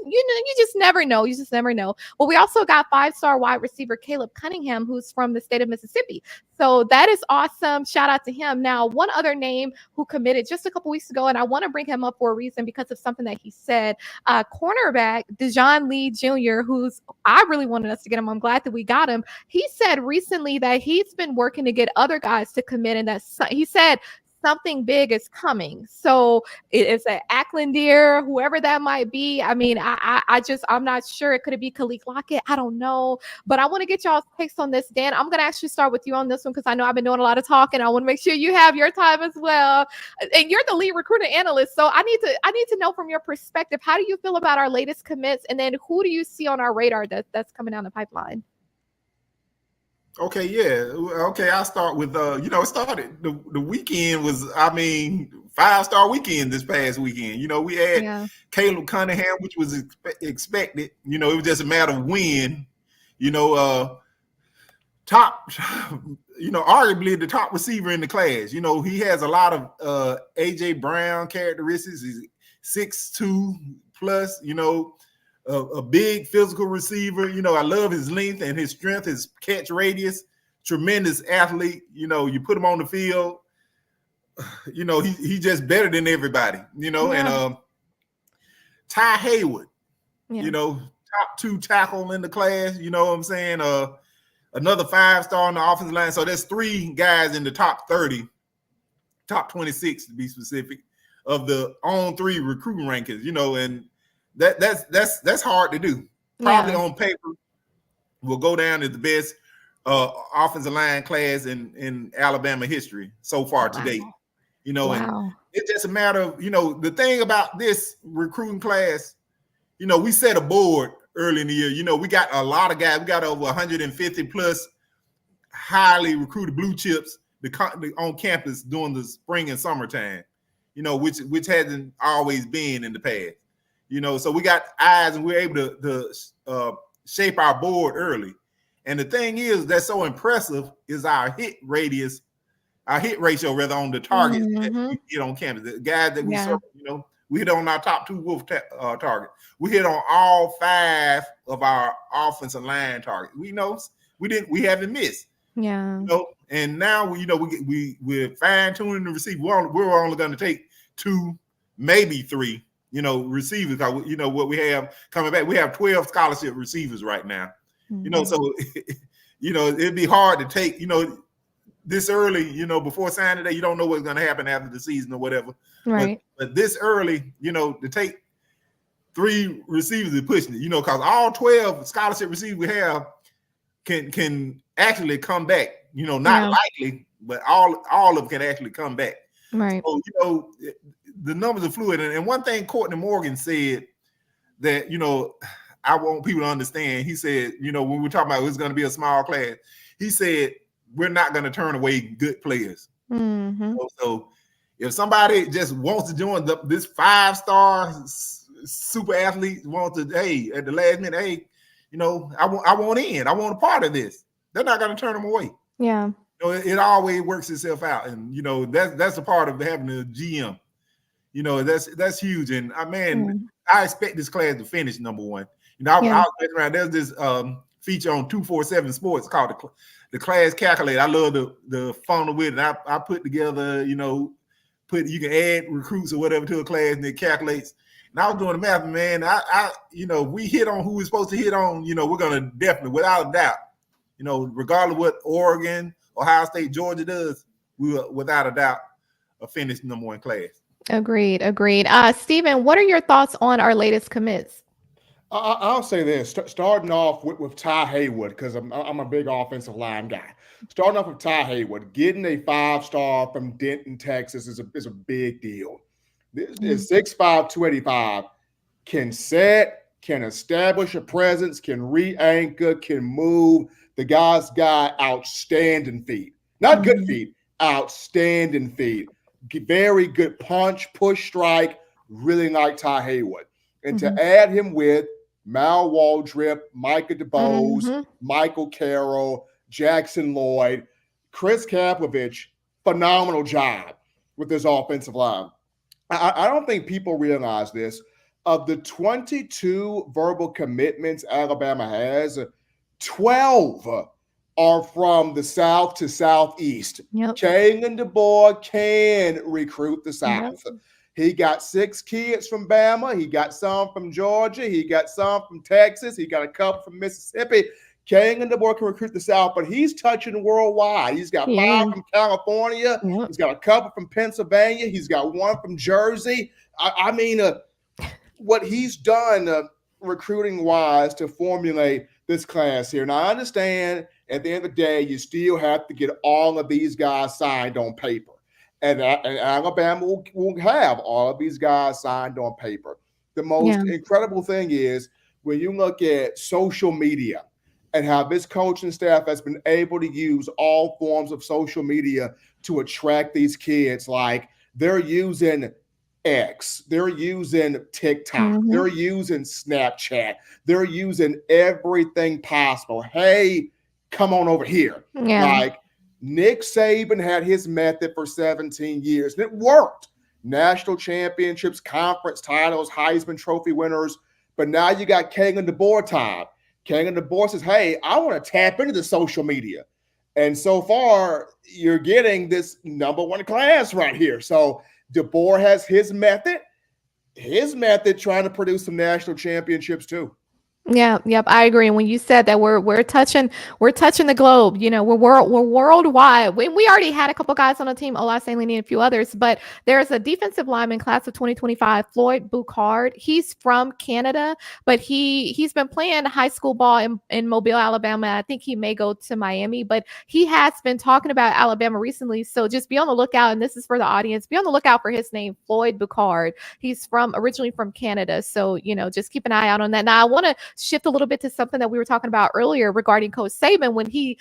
just never know. You just never know. Well, we also got 5-star wide receiver Caleb Cunningham, who's from the state of Mississippi. So that is awesome. Shout out to him. Now, one other name who committed just a couple weeks ago, and I want to bring him up for a reason because of something that he said, cornerback Dejon Lee Jr., who's I really wanted us to get him. I'm glad that we got him. He said recently that he's been working to get other guys to commit, and he said something big is coming. So it's an Akylin deer, whoever that might be. I mean, I'm not sure. It could be Khalid Lockett. I don't know. But I want to get y'all's takes on this. Dan, I'm going to actually start with you on this one because I know I've been doing a lot of talking. I want to make sure you have your time as well. And you're the lead recruiting analyst. So I need to know from your perspective, how do you feel about our latest commits? And then who do you see on our radar that's coming down the pipeline? Okay, yeah. Okay, I'll start with it started the weekend was 5-star weekend this past weekend. We had Caleb Cunningham, which was expected. It was just a matter of when. Top arguably the top receiver in the class. He has a lot of AJ Brown characteristics. He's 6'2" plus, a big physical receiver. I love his length and his strength, his catch radius. Tremendous athlete. You put him on the field. He's just better than everybody. And Ty Haywood. top 2 tackle in the class. You know what I'm saying? Another 5-star on the offensive line. So there's 3 guys in the top 30, top 26 to be specific, of the on 3 recruiting rankings. And that's hard to do. Probably on paper will go down as the best offensive line class in Alabama history so far to date. And it's just a matter of, the thing about this recruiting class, we set a board early in the year. We got a lot of guys. We got over 150 plus highly recruited blue chips on campus during the spring and summertime, which hasn't always been in the past. So we got eyes and we're able to shape our board early. And the thing is that's so impressive is our hit ratio rather on the targets that we hit on campus. The guys that we serve, we hit on our top 2 wolf targets. We hit on all 5 of our offensive line targets. We haven't missed. Yeah. And now we're fine tuning the receiver. We're only going to take 2, maybe 3, receivers. What we have coming back. We have 12 scholarship receivers right now. So it'd be hard to take, this early, before signing day, you don't know what's going to happen after the season or whatever. Right. But this early, to take 3 receivers and pushing it, because all 12 scholarship receivers we have can actually come back. Not likely, but all of them can actually come back. Right. So, the numbers are fluid. And one thing Courtney Morgan said that, I want people to understand. He said, when we're talking about it's going to be a small class, he said, we're not going to turn away good players. So if somebody just wants to join this 5-star super athlete wants to, hey, at the last minute, hey, I want in. I want a part of this. They're not going to turn them away. Yeah. It always works itself out. And, that's a part of having a GM. That's huge. And, I expect this class to finish number 1. I was looking around. There's this feature on 247 Sports called the Class Calculator. I love the funnel with it. I put together, you can add recruits or whatever to a class and it calculates. And I was doing the math, man. We hit on who we're supposed to hit on. We're gonna definitely, without a doubt, regardless of what Oregon, Ohio State, Georgia does, we will, without a doubt, finish number 1 class. Agreed. Stephen, what are your thoughts on our latest commits? I'll say this, starting off with Ty Haywood, because I'm a big offensive line guy. Starting off with Ty Haywood, getting a 5-star from Denton, Texas is a big deal. This is 6'5", 285, can set, can establish a presence, can re-anchor, can move. The guy's got outstanding feet. Not good feet, outstanding feet. Very good punch, push strike, really like Ty Haywood. And to add him with Mal Waldrip, Micah DeBose, Michael Carroll, Jackson Lloyd, Chris Kaplovich, phenomenal job with this offensive line. I don't think people realize this. Of the 22 verbal commitments Alabama has, 12 are from the South to Southeast. Kalen DeBoer can recruit the South. He got 6 kids from Bama. He got some from Georgia. He got some from Texas. He got a couple from Mississippi. Kalen DeBoer can recruit the South, but he's touching worldwide. He's got 5 from California. He's got a couple from Pennsylvania. He's got 1 from Jersey. What he's done recruiting-wise to formulate this class here. Now, I understand at the end of the day, you still have to get all of these guys signed on paper. And Alabama will have all of these guys signed on paper. The most incredible thing is when you look at social media and how this coaching staff has been able to use all forms of social media to attract these kids. Like they're using X, they're using TikTok, they're using Snapchat, they're using everything possible. Hey, come on over here. Like Nick Saban had his method for 17 years, and it worked. National championships, conference titles, Heisman Trophy winners. But now you got Kalen DeBoer time. Kalen DeBoer says, hey, I want to tap into the social media. And so far, you're getting this number 1 class right here. So DeBoer has his method. his method trying to produce some national championships too. Yeah, yep, I agree. And when you said that we're touching the globe, we're worldwide. We already had a couple guys on the team, Ola Salini and a few others, but there's a defensive lineman class of 2025, Floyd Boucard. He's from Canada, but he's been playing high school ball in Mobile, Alabama. I think he may go to Miami, but he has been talking about Alabama recently. So just be on the lookout, and this is for the audience. Be on the lookout for his name, Floyd Boucard. He's originally from Canada. So, just keep an eye out on that. Now I want to shift a little bit to something that we were talking about earlier regarding Coach Saban when he,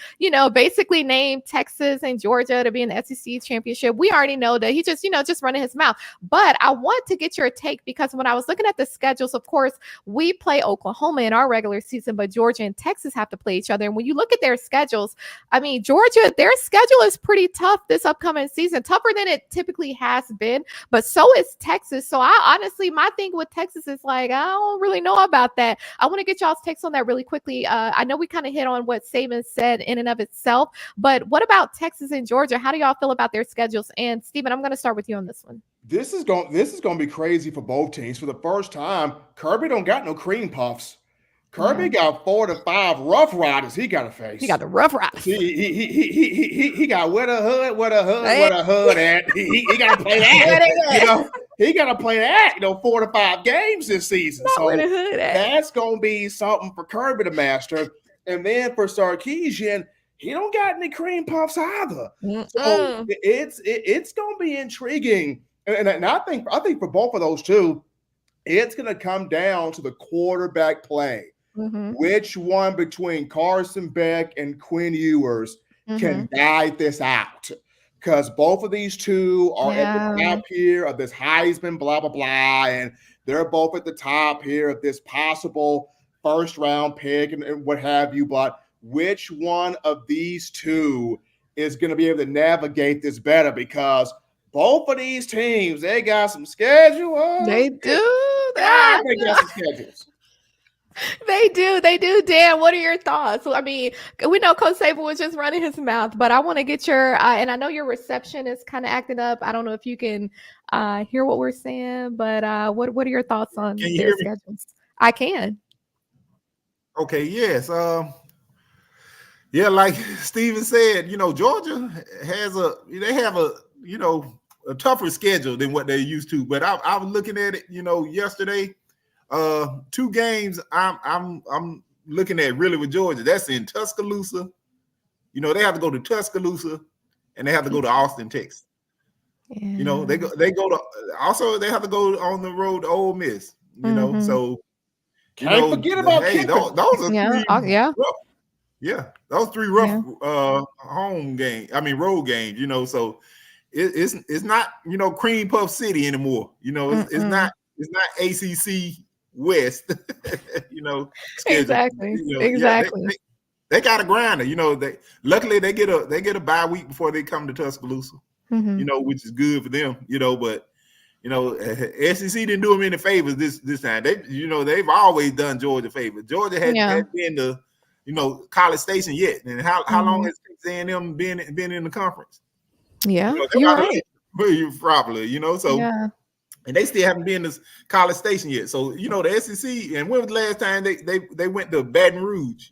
basically named Texas and Georgia to be in the SEC championship. We already know that he just running his mouth. But I want to get your take because when I was looking at the schedules, of course, we play Oklahoma in our regular season, but Georgia and Texas have to play each other. And when you look at their schedules, I mean, Georgia, their schedule is pretty tough this upcoming season, tougher than it typically has been, but so is Texas. So I honestly, my thing with Texas is like, I don't really know about that. I want to get y'all's takes on that really quickly. I know we kind of hit on what Saban said in and of itself, but what about Texas and Georgia? How do y'all feel about their schedules? And Steven, I'm going to start with you on this one. This is going to be crazy for both teams. For the first time, Kirby don't got no cream puffs. Kirby got 4 to 5 rough riders he got to face. He got the rough riders. He got where the hood at. He got to play that. He got to play that, 4 to 5 games this season. Not so that's going to be something for Kirby to master. And then for Sarkisian, he don't got any cream puffs either. So it's going to be intriguing. And I think for both of those two, it's going to come down to the quarterback play. Mm-hmm. Which one between Carson Beck and Quinn Ewers can guide this out? Because both of these two are at the top here of this Heisman, blah, blah, blah. And they're both at the top here of this possible first-round pick and what have you. But which one of these two is going to be able to navigate this better? Because both of these teams, they got some schedules. They do. They got some schedules. They do. Dan, what are your thoughts? I mean, we know Coach Saban was just running his mouth, but I want to get your, and I know your reception is kind of acting up. I don't know if you can hear what we're saying, but what are your thoughts on their schedules? I can. Okay, yes. Like Steven said, Georgia have a tougher schedule than what they're used to. But I was looking at it, yesterday. 2 games I'm looking at really with Georgia. That's in Tuscaloosa. They have to go to Tuscaloosa and they have to go to Austin, Texas. Yeah. They go to also they have to go on the road to Ole Miss. So can't forget about those are 3 rough. Yeah, those 3 rough home games. I mean road games. So it's not cream puff city anymore. It's not ACC West, Exactly. They got a grinder. Luckily they get a bye week before they come to Tuscaloosa. Which is good for them. But SEC didn't do them any favors this time. They've always done Georgia favors. Georgia hadn't been to College Station yet. And how long has Texas A&M been in the conference? Yeah, you're right. Probably. So. And they still haven't been to College Station yet. So, the SEC, and when was the last time they went to Baton Rouge,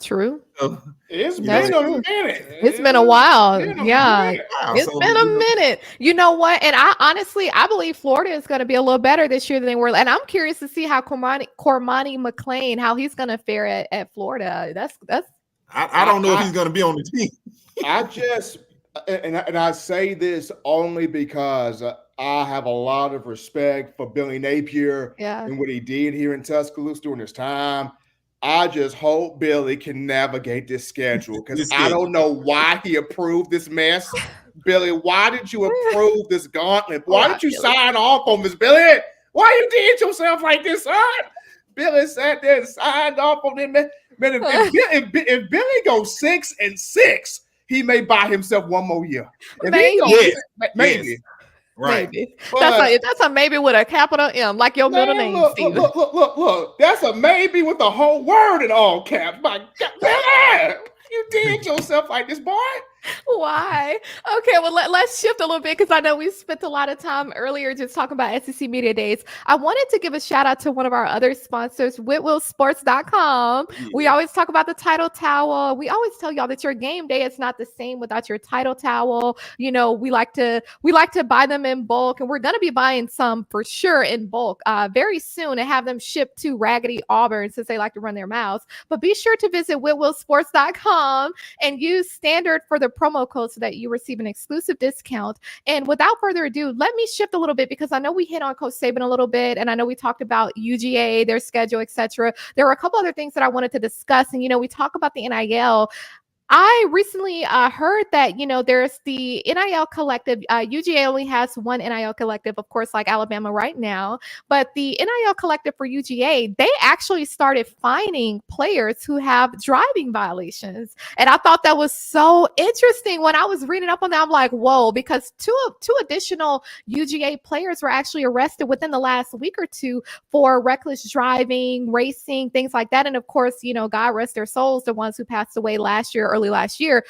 True. So, it's been a minute. It's been a while. It's been a minute. You know what? And I believe Florida is going to be a little better this year than they were. And I'm curious to see how Cormani McClain, how he's going to fare at Florida. I don't know if he's going to be on the team. I say this only because I have a lot of respect for Billy Napier and what he did here in Tuscaloosa during his time. I just hope Billy can navigate this schedule because I don't know why he approved this mess. Billy, why did you approve this gauntlet? Why did you sign off on this, Billy? Why you did yourself like this, son? Billy sat there and signed off on it. Man, if Billy goes 6-6, he may buy himself one more year. Maybe. Right. Maybe. That's a maybe with a capital M, like your middle name, Steven. Look. That's a maybe with the whole word in all caps. My God, you did yourself like this, boy. Why? Okay, well, let's shift a little bit because I know we spent a lot of time earlier just talking about SEC Media Days. I wanted to give a shout out to one of our other sponsors, whitwillsports.com. Yeah. We always talk about the title towel. We always tell y'all that your game day is not the same without your title towel. You know, we like to buy them in bulk, and we're going to be buying some for sure in bulk very soon and have them shipped to Raggedy Auburn since they like to run their mouths. But be sure to visit whitwillsports.com and use standard for the promo code so that you receive an exclusive discount. And without further ado, let me shift a little bit because I know we hit on Coach Saban a little bit, and I know we talked about UGA, their schedule, etc. There were a couple other things that I wanted to discuss, and we talk about the NIL. I recently heard that, there's the NIL collective. UGA only has one NIL collective, of course, like Alabama right now. But the NIL collective for UGA, they actually started fining players who have driving violations. And I thought that was so interesting. When I was reading up on that, I'm like, whoa, because two additional UGA players were actually arrested within the last week or two for reckless driving, racing, things like that. And of course, God rest their souls, the ones who passed away early last year,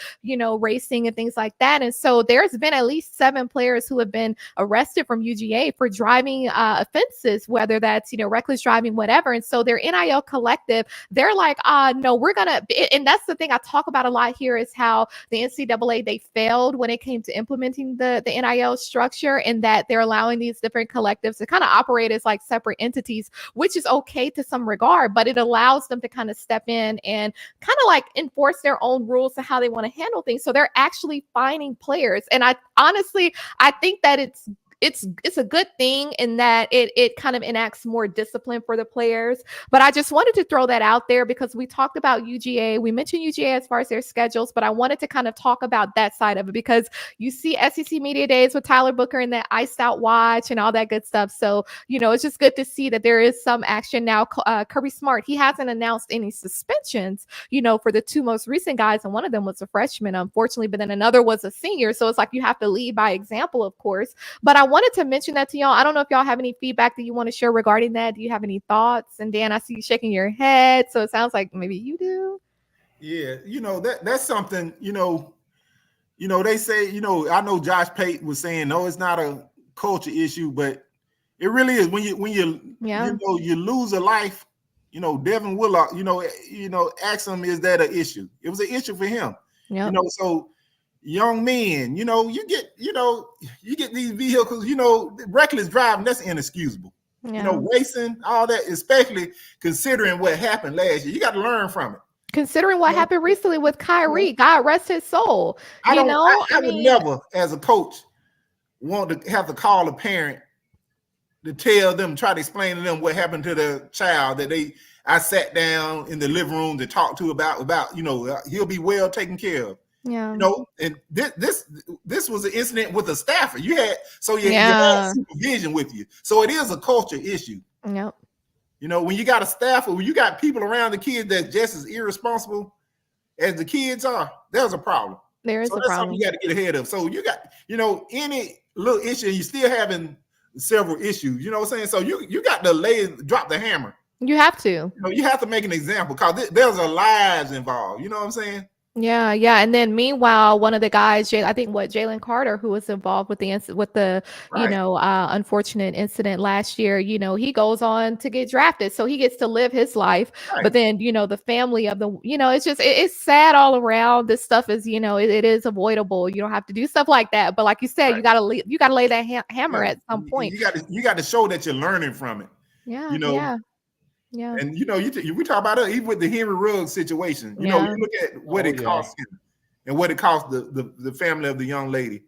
racing and things like that. And so there's been at least 7 players who have been arrested from UGA for driving offenses, whether that's, reckless driving, whatever. And so their NIL collective, they're like, no, we're going to, and that's the thing I talk about a lot here is how the NCAA, they failed when it came to implementing the NIL structure, and that they're allowing these different collectives to kind of operate as like separate entities, which is okay to some regard, but it allows them to kind of step in and kind of like enforce their own rules to how they want to handle things. So they're actually fining players. And I think that it's a good thing in that it kind of enacts more discipline for the players. But I just wanted to throw that out there because we talked about UGA. We mentioned UGA as far as their schedules, but I wanted to kind of talk about that side of it because you see SEC Media Days with Tyler Booker and that iced out watch and all that good stuff. So, it's just good to see that there is some action now. Kirby Smart, he hasn't announced any suspensions, for the 2 most recent guys. And one of them was a freshman, unfortunately, but then another was a senior. So it's like you have to lead by example, of course. But I wanted to mention that to y'all. I don't know if y'all have any feedback that you want to share regarding that. Do you have any thoughts? And Dan, I see you shaking your head, so it sounds like maybe you do. Yeah, that's something. They say. I know Josh Pate was saying no, it's not a culture issue, but it really is. When you you lose a life. Devin Willock. Ask him, is that an issue? It was an issue for him. Yep. So. Young men, you get these vehicles, reckless driving, that's inexcusable. Yeah. Racing, all that, especially considering what happened last year. You got to learn from it. Considering what happened recently with Kyrie, God rest his soul. I would never, as a coach, want to have to call a parent to tell them, try to explain to them what happened to the child that I sat down in the living room to talk to about, he'll be well taken care of. Yeah. And this was an incident with a staffer. You had supervision with you. So it is a culture issue. Yep. When you got a staffer, when you got people around the kids that's just as irresponsible as the kids are, there's a problem. There is a problem. Something you got to get ahead of. So you got, any little issue, you're still having several issues. You know what I'm saying? So you got to drop the hammer. You have to. You have to make an example because there's a lives involved. You know what I'm saying? Yeah. And then meanwhile, one of the guys, I think Jalen Carter, who was involved with the unfortunate incident last year, he goes on to get drafted, so he gets to live his life. Right. But then, the family of the, it's just it's sad all around. This stuff is, it is avoidable. You don't have to do stuff like that. But like you said, you gotta lay that hammer at some point. You got to show that you're learning from it. Yeah. Yeah. And we talk about it even with the Henry Ruggs situation. You look at what it cost him and what it cost the family of the young lady.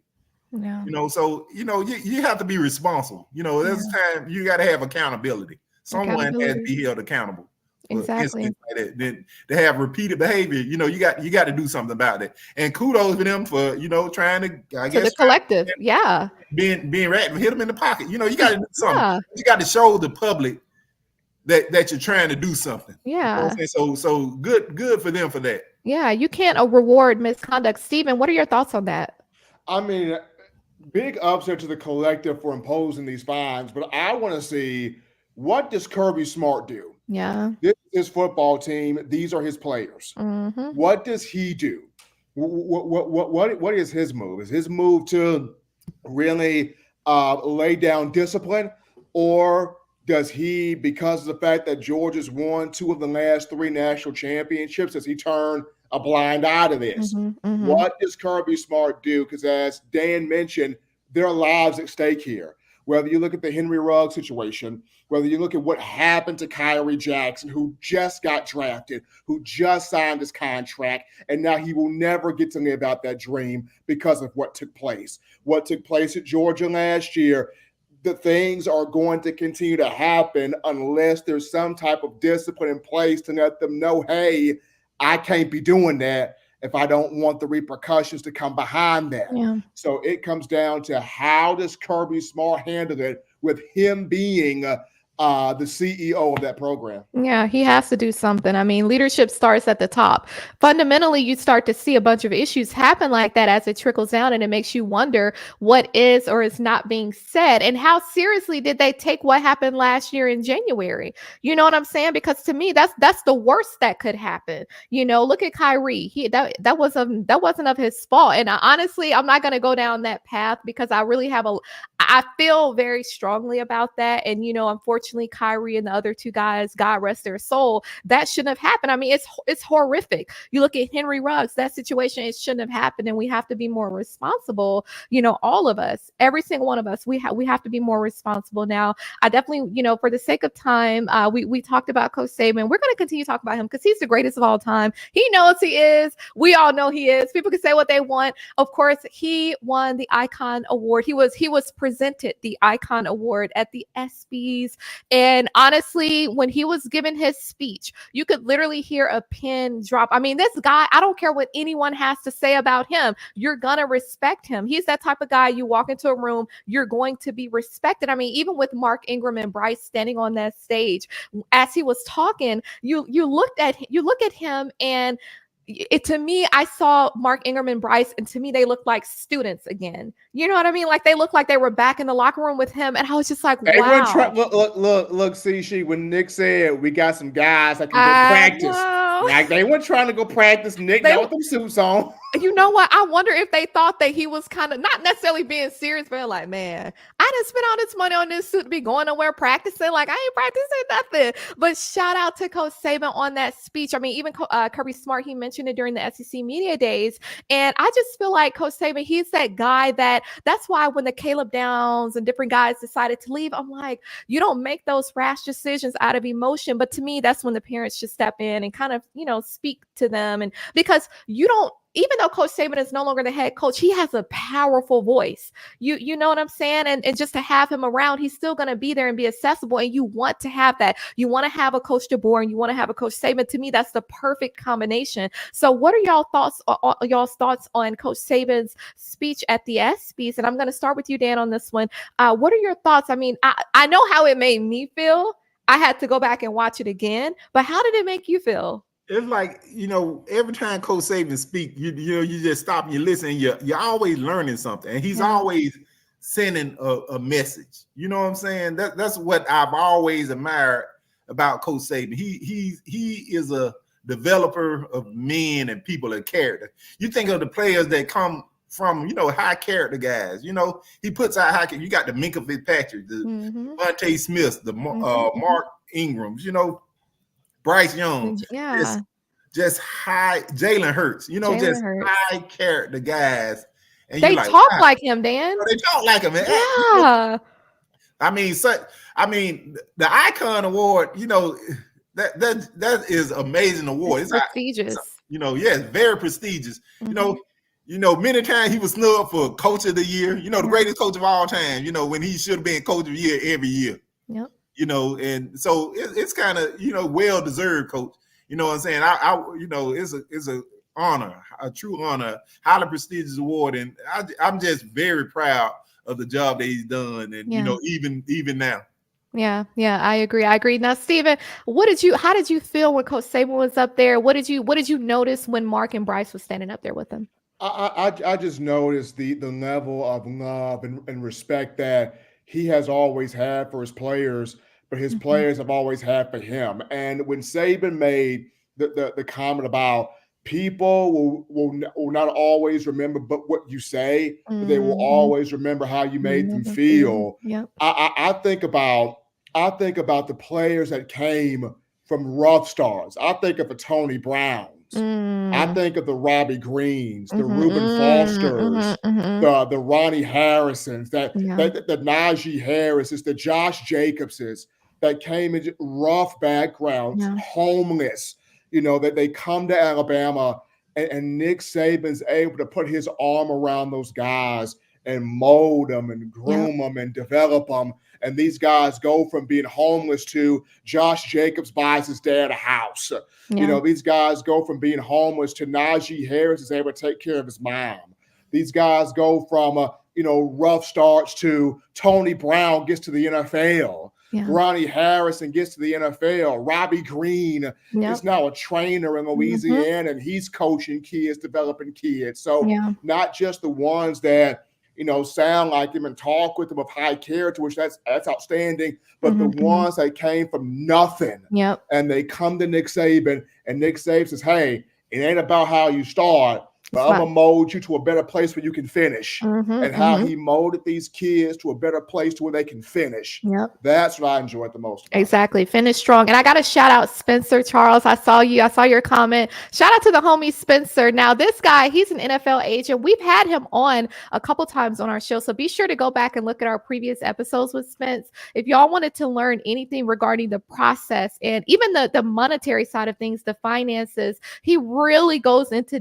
Yeah. So you have to be responsible. There's time you got to have accountability. Someone has to be held accountable. Exactly. Like that. They have repeated behavior. You got to do something about it. And kudos for them for trying to. I guess the collective. Being rat and hit them in the pocket. You got to do something. Yeah. You got to show the public that you're trying to do something. Yeah. So good for them for that. Yeah, you can't reward misconduct. Steven, what are your thoughts on that? I mean, big upset to the collective for imposing these fines, but I want to see, what does Kirby Smart do? Yeah. This is his football team. These are his players. Mm-hmm. What does he do? What is his move? Is his move to really lay down discipline, or does he, because of the fact that Georgia's won 2 of the last 3 national championships, does he turn a blind eye to this? What does Kirby Smart do? Because as Dan mentioned, there are lives at stake here. Whether you look at the Henry Ruggs situation, whether you look at what happened to Kyrie Jackson, who just got drafted, who just signed his contract, and now he will never get to live out that dream because of what took place. What took place at Georgia last year, the things are going to continue to happen unless there's some type of discipline in place to let them know, hey, I can't be doing that if I don't want the repercussions to come behind that. Yeah. So it comes down to, how does Kirby Smart handle it with him being the CEO of that program? Yeah, he has to do something. I mean, leadership starts at the top. Fundamentally, you start to see a bunch of issues happen like that as it trickles down, and it makes you wonder what is or is not being said, and how seriously did they take what happened last year in January? You know what I'm saying? Because to me, that's the worst that could happen. You know, look at Kyrie. That wasn't of his fault. And honestly, I'm not going to go down that path because I feel very strongly about that. And, you know, unfortunately, Kyrie and the other 2 guys, God rest their soul, that shouldn't have happened. I mean, it's horrific. You look at Henry Ruggs, that situation, it shouldn't have happened. And we have to be more responsible. You know, all of us, every single one of us, we have to be more responsible. Now, I definitely, you know, for the sake of time, we talked about Coach Saban. We're going to continue to talk about him because he's the greatest of all time. He knows he is. We all know he is. People can say what they want. Of course, he won the Icon Award. He was presented the Icon Award at the ESPYs. And honestly, when he was given his speech, you could literally hear a pin drop. I mean, this guy, I don't care what anyone has to say about him. You're going to respect him. He's that type of guy. You walk into a room, you're going to be respected. I mean, even with Mark Ingram and Bryce standing on that stage, as he was talking, you look at him, and to me, I saw Mark Ingram and Bryce, and to me, they looked like students again. You know what I mean? Like, they looked like they were back in the locker room with him, and I was just like, wow. Look, see, when Nick said we got some guys that can go practice, like, they weren't trying to go practice. Nick, not with them suits on. You know what? I wonder if they thought that he was kind of not necessarily being serious, but like, man, I didn't spend all this money on this suit to be going nowhere practicing. Like, I ain't practicing nothing. But shout out to Coach Saban on that speech. I mean, even Kirby Smart, he mentioned it during the SEC Media Days. And I just feel like Coach Saban, he's that guy that's why when the Caleb Downs and different guys decided to leave, I'm like, you don't make those rash decisions out of emotion. But to me, that's when the parents should step in and kind of, you know, speak to them. And because even though Coach Saban is no longer the head coach, he has a powerful voice. You know what I'm saying? And just to have him around, he's still going to be there and be accessible. And you want to have that. You want to have a Coach DeBoer and you want to have a Coach Saban. To me, that's the perfect combination. So what are y'all's thoughts on Coach Saban's speech at the ESPYs? And I'm going to start with you, Dan, on this one. What are your thoughts? I mean, I know how it made me feel. I had to go back and watch it again. But how did it make you feel? It's like, you know, every time Coach Saban speak, you just stop and you listen, and you're always learning something, and he's always sending a message. You know what I'm saying? That's what I've always admired about Coach Saban. He is a developer of men and people of character. You think of the players that come from, you know, high character guys. You know, he puts out high character. You got the Minka Fitzpatrick, the Monte Smiths, the Mark Ingrams, you know, Bryce Young, just high. Jalen Hurts, you know, high character guys. And they talk like him, Dan. They talk like him, man. Yeah. I mean, the Icon Award, you know, that is amazing award. It's prestigious. It's very prestigious. You know, many times he was snubbed for Coach of the Year. You know, the greatest coach of all time. You know, when he should have been Coach of the Year every year. Yep. You know, and so it's kind of, you know, well deserved, Coach. You know what I'm saying? You know, it's a honor, a true honor, highly prestigious award, and I'm just very proud of the job that he's done, and you know, even now. Yeah, I agree. Now, Steven, how did you feel when Coach Saban was up there? What did you notice when Mark and Bryce was standing up there with him? I just noticed the level of love and respect that he has always had for his players, but his players have always had for him. And when Saban made the comment about people will not always remember but what you say, but they will always remember how you made them feel. Yep. I think about the players that came from rough starts. I think of the Tony Browns. I think of the Robbie Greens, the Reuben Fosters, the Ronnie Harrisons, the Najee Harrises, the Josh Jacobses that came in rough backgrounds, homeless, that they come to Alabama, and Nick Saban's able to put his arm around those guys and mold them and groom them and develop them. And these guys go from being homeless to Josh Jacobs buys his dad a house. These guys go from being homeless to Najee Harris is able to take care of his mom. These guys go from, rough starts to Tony Brown gets to the NFL. Ronnie Harrison gets to the NFL. Robbie Green is now a trainer in Louisiana, and he's coaching kids, developing kids. So not just the ones that, sound like him and talk with him of high character, which that's outstanding, but the ones that came from nothing and they come to Nick Saban, and Nick Saban says, hey, it ain't about how you start, but I'm going to mold you to a better place where you can finish. And how he molded these kids to a better place to where they can finish. That's what I enjoyed the most about. Exactly. Finish strong. And I got to shout out Spencer Charles. I saw your comment. Shout out to the homie Spencer. Now, this guy, he's an NFL agent. We've had him on a couple times on our show. So be sure to go back and look at our previous episodes with Spence. If y'all wanted to learn anything regarding the process and even the monetary side of things, the finances, he really goes into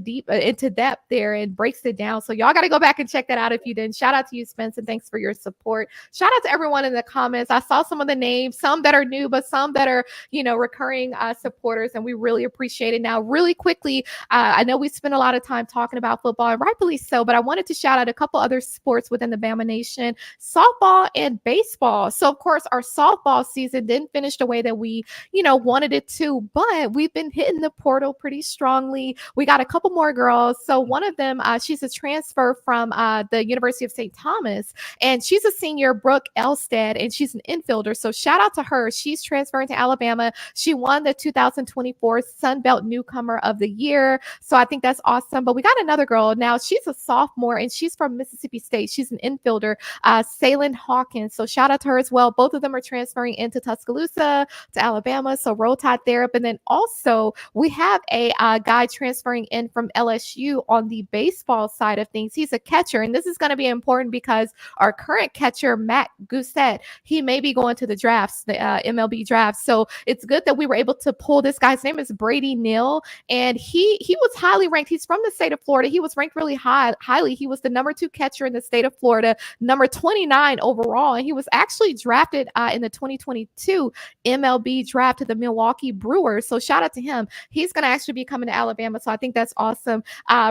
depth there and breaks it down. So y'all got to go back and check that out if you didn't. Shout out to you, Spence, and thanks for your support. Shout out to everyone in the comments. I saw some of the names, some that are new, but some that are, recurring supporters, and we really appreciate it. Now, really quickly, I know we spent a lot of time talking about football, and rightfully so, but I wanted to shout out a couple other sports within the Bama Nation, softball and baseball. So, of course, our softball season didn't finish the way that we, wanted it to, but we've been hitting the portal pretty strongly. We got a couple more girls. So one of them, she's a transfer from the University of St. Thomas, and she's a senior, Brooke Elstead, and she's an infielder. So shout out to her. She's transferring to Alabama. She won the 2024 Sun Belt Newcomer of the Year. So I think that's awesome. But we got another girl now. She's a sophomore, and she's from Mississippi State. She's an infielder, Salyn Hawkins. So shout out to her as well. Both of them are transferring into Tuscaloosa to Alabama. So roll tide there. But then also we have a guy transferring in from LSU on the baseball side of things. He's a catcher, and this is going to be important because our current catcher, Matt Gousset, he may be going to the drafts, the MLB drafts. So it's good that we were able to pull this guy's name is Brady Neal, and he was highly ranked. He's from the state of Florida. He was ranked really highly. He was the number 2 catcher in the state of Florida, number 29 overall, and he was actually drafted in the 2022 MLB draft to the Milwaukee Brewers. So shout out to him. He's going to actually be coming to Alabama. So I think that's awesome.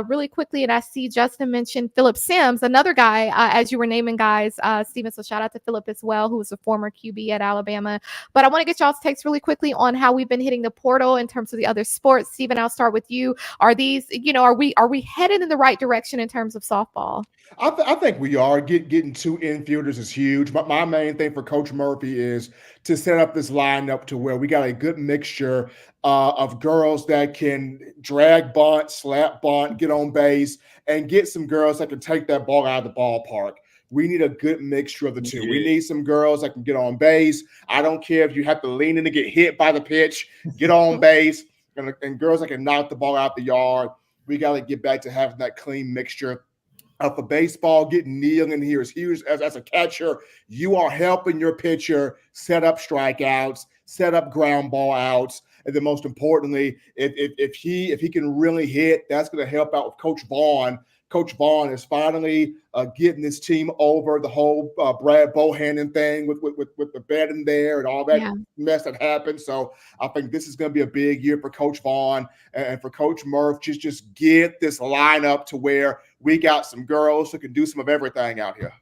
Really quickly, and I see Justin mentioned Phillip Sims, another guy, as you were naming guys, Steven. So shout out to Phillip as well, who was a former QB at Alabama. But I want to get y'all's takes really quickly on how we've been hitting the portal in terms of the other sports. Steven, I'll start with you. Are these, are we headed in the right direction in terms of softball? I think we are. Getting 2 infielders is huge. But my main thing for Coach Murphy is to set up this lineup to where we got a good mixture of girls that can drag bunt, slap bunt, get on base, and get some girls that can take that ball out of the ballpark. We need a good mixture of the two. We need some girls that can get on base. I don't care if you have to lean in to get hit by the pitch, get on base, and girls that can knock the ball out the yard. We got to get back to having that clean mixture. For baseball, getting Neal in here is huge. As a catcher, you are helping your pitcher set up strikeouts, set up ground ball outs. And then most importantly, if he can really hit, that's going to help out with Coach Vaughn. Coach Vaughn is finally getting this team over the whole Brad Bohannon thing with the bed in there and all that mess that happened. So I think this is going to be a big year for Coach Vaughn and for Coach Murph. Just get this lineup to where we got some girls who can do some of everything out here.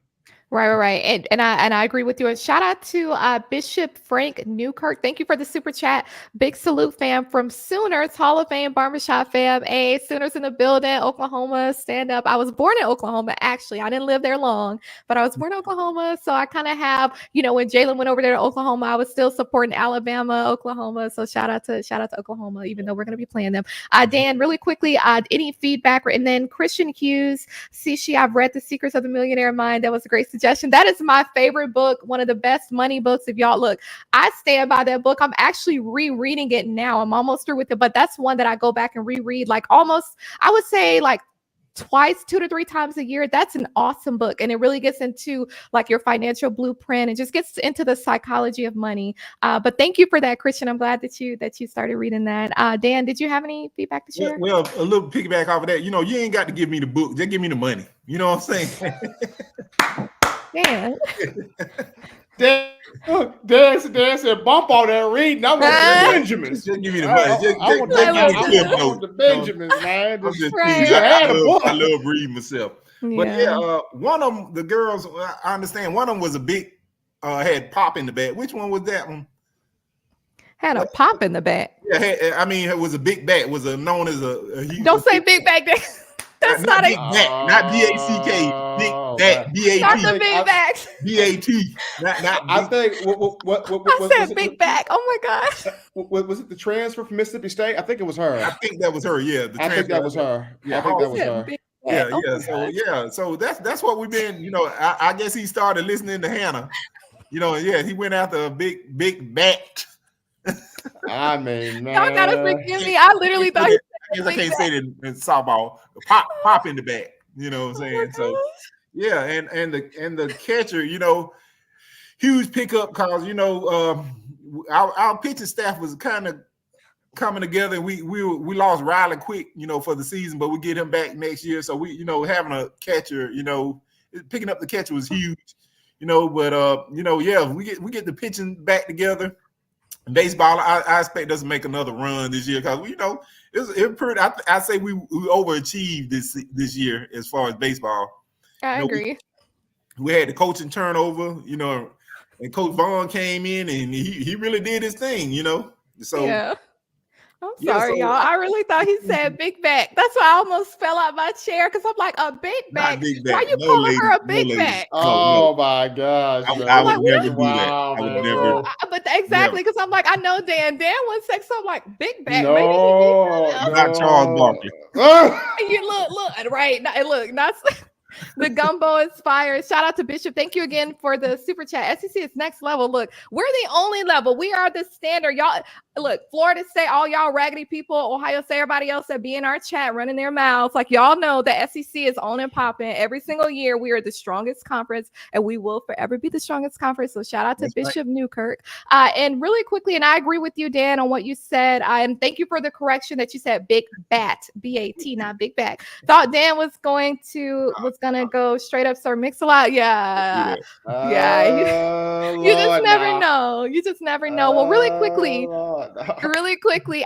Right. And I agree with you. And shout out to Bishop Frank Newkirk. Thank you for the super chat. Big salute, fam, from Sooners Hall of Fame Barbershop fam. Hey, Sooners in the building, Oklahoma, stand up. I was born in Oklahoma, actually. I didn't live there long, but I was born in Oklahoma. So I kind of have, when Jalen went over there to Oklahoma, I was still supporting Alabama, Oklahoma. So shout out to Oklahoma, even though we're going to be playing them. Dan, really quickly, any feedback? And then Christian Hughes, Sishi, I've read The Secrets of the Millionaire Mind. That was a great suggestion. That is my favorite book, one of the best money books. If y'all look, I stand by that book. I'm actually rereading it now. I'm almost through with it, but that's one that I go back and reread like almost, I would say like twice, 2 to 3 times a year. That's an awesome book. And it really gets into like your financial blueprint and just gets into the psychology of money. But thank you for that, Christian. I'm glad that you started reading that. Dan, did you have any feedback to share? Well, a little piggyback off of that. You ain't got to give me the book. Just give me the money. You know what I'm saying? Dan. Dan said, bump all that reading. I want the Benjamins. Just give me the money. I want the Benjamins, man. I love reading myself. Yeah. But one of them, the girls, I understand, one of them was a big, had pop in the back. Which one was that one? Had a pop in the back. Yeah, it was a big back. Was known as a huge. Don't say big back. That's not big back, not B-A-C-K. Big back, B-A-T. Not the big backs. B-A-T. I think what I said big back. Oh my gosh. Was it the transfer from Mississippi State? I think it was her. I think that was her. Yeah, I think that was her. Yeah, I think that was her. Yeah. So that's what we've been. I guess he started listening to Hannah. He went after a big back. I mean, man. Y'all gotta forgive me. I literally thought. I guess I can't say it in softball. Pop in the back. You know what I'm saying? So yeah, and the catcher, huge pickup calls. Our pitching staff was kind of coming together. We lost Riley Quick, for the season, but we get him back next year. So we, having a catcher, picking up the catcher was huge. But we get the pitching back together. Baseball, I expect us to make another run this year because it's pretty. I say we overachieved this year as far as baseball. I agree. We had the coaching turnover, and Coach Vaughn came in and he really did his thing, So yeah. I'm sorry, y'all. I really thought he said big back. That's why I almost fell out my chair because I'm like, a big back? Why you calling her a big back? Oh my gosh. I would never do that. I would never. But exactly, because I'm like, I know Dan. Dan would say something like big back. No, not Charles Barkley. You look, right. Look, not the gumbo inspired. Shout out to Bishop. Thank you again for the super chat. SEC is next level. Look, we're the only level. We are the standard. Y'all, look, Florida State, all y'all raggedy people, Ohio State, everybody else that be in our chat running their mouths. Like, y'all know the SEC is on and popping. Every single year, we are the strongest conference, and we will forever be the strongest conference. So shout out to Bishop Newkirk. And really quickly, and I agree with you, Dan, on what you said. And thank you for the correction that you said big bat, B-A-T, not big back. Thought Dan was gonna go straight up Sir Mix-a-Lot. Yeah. You just never know. You just never know. Well, really quickly,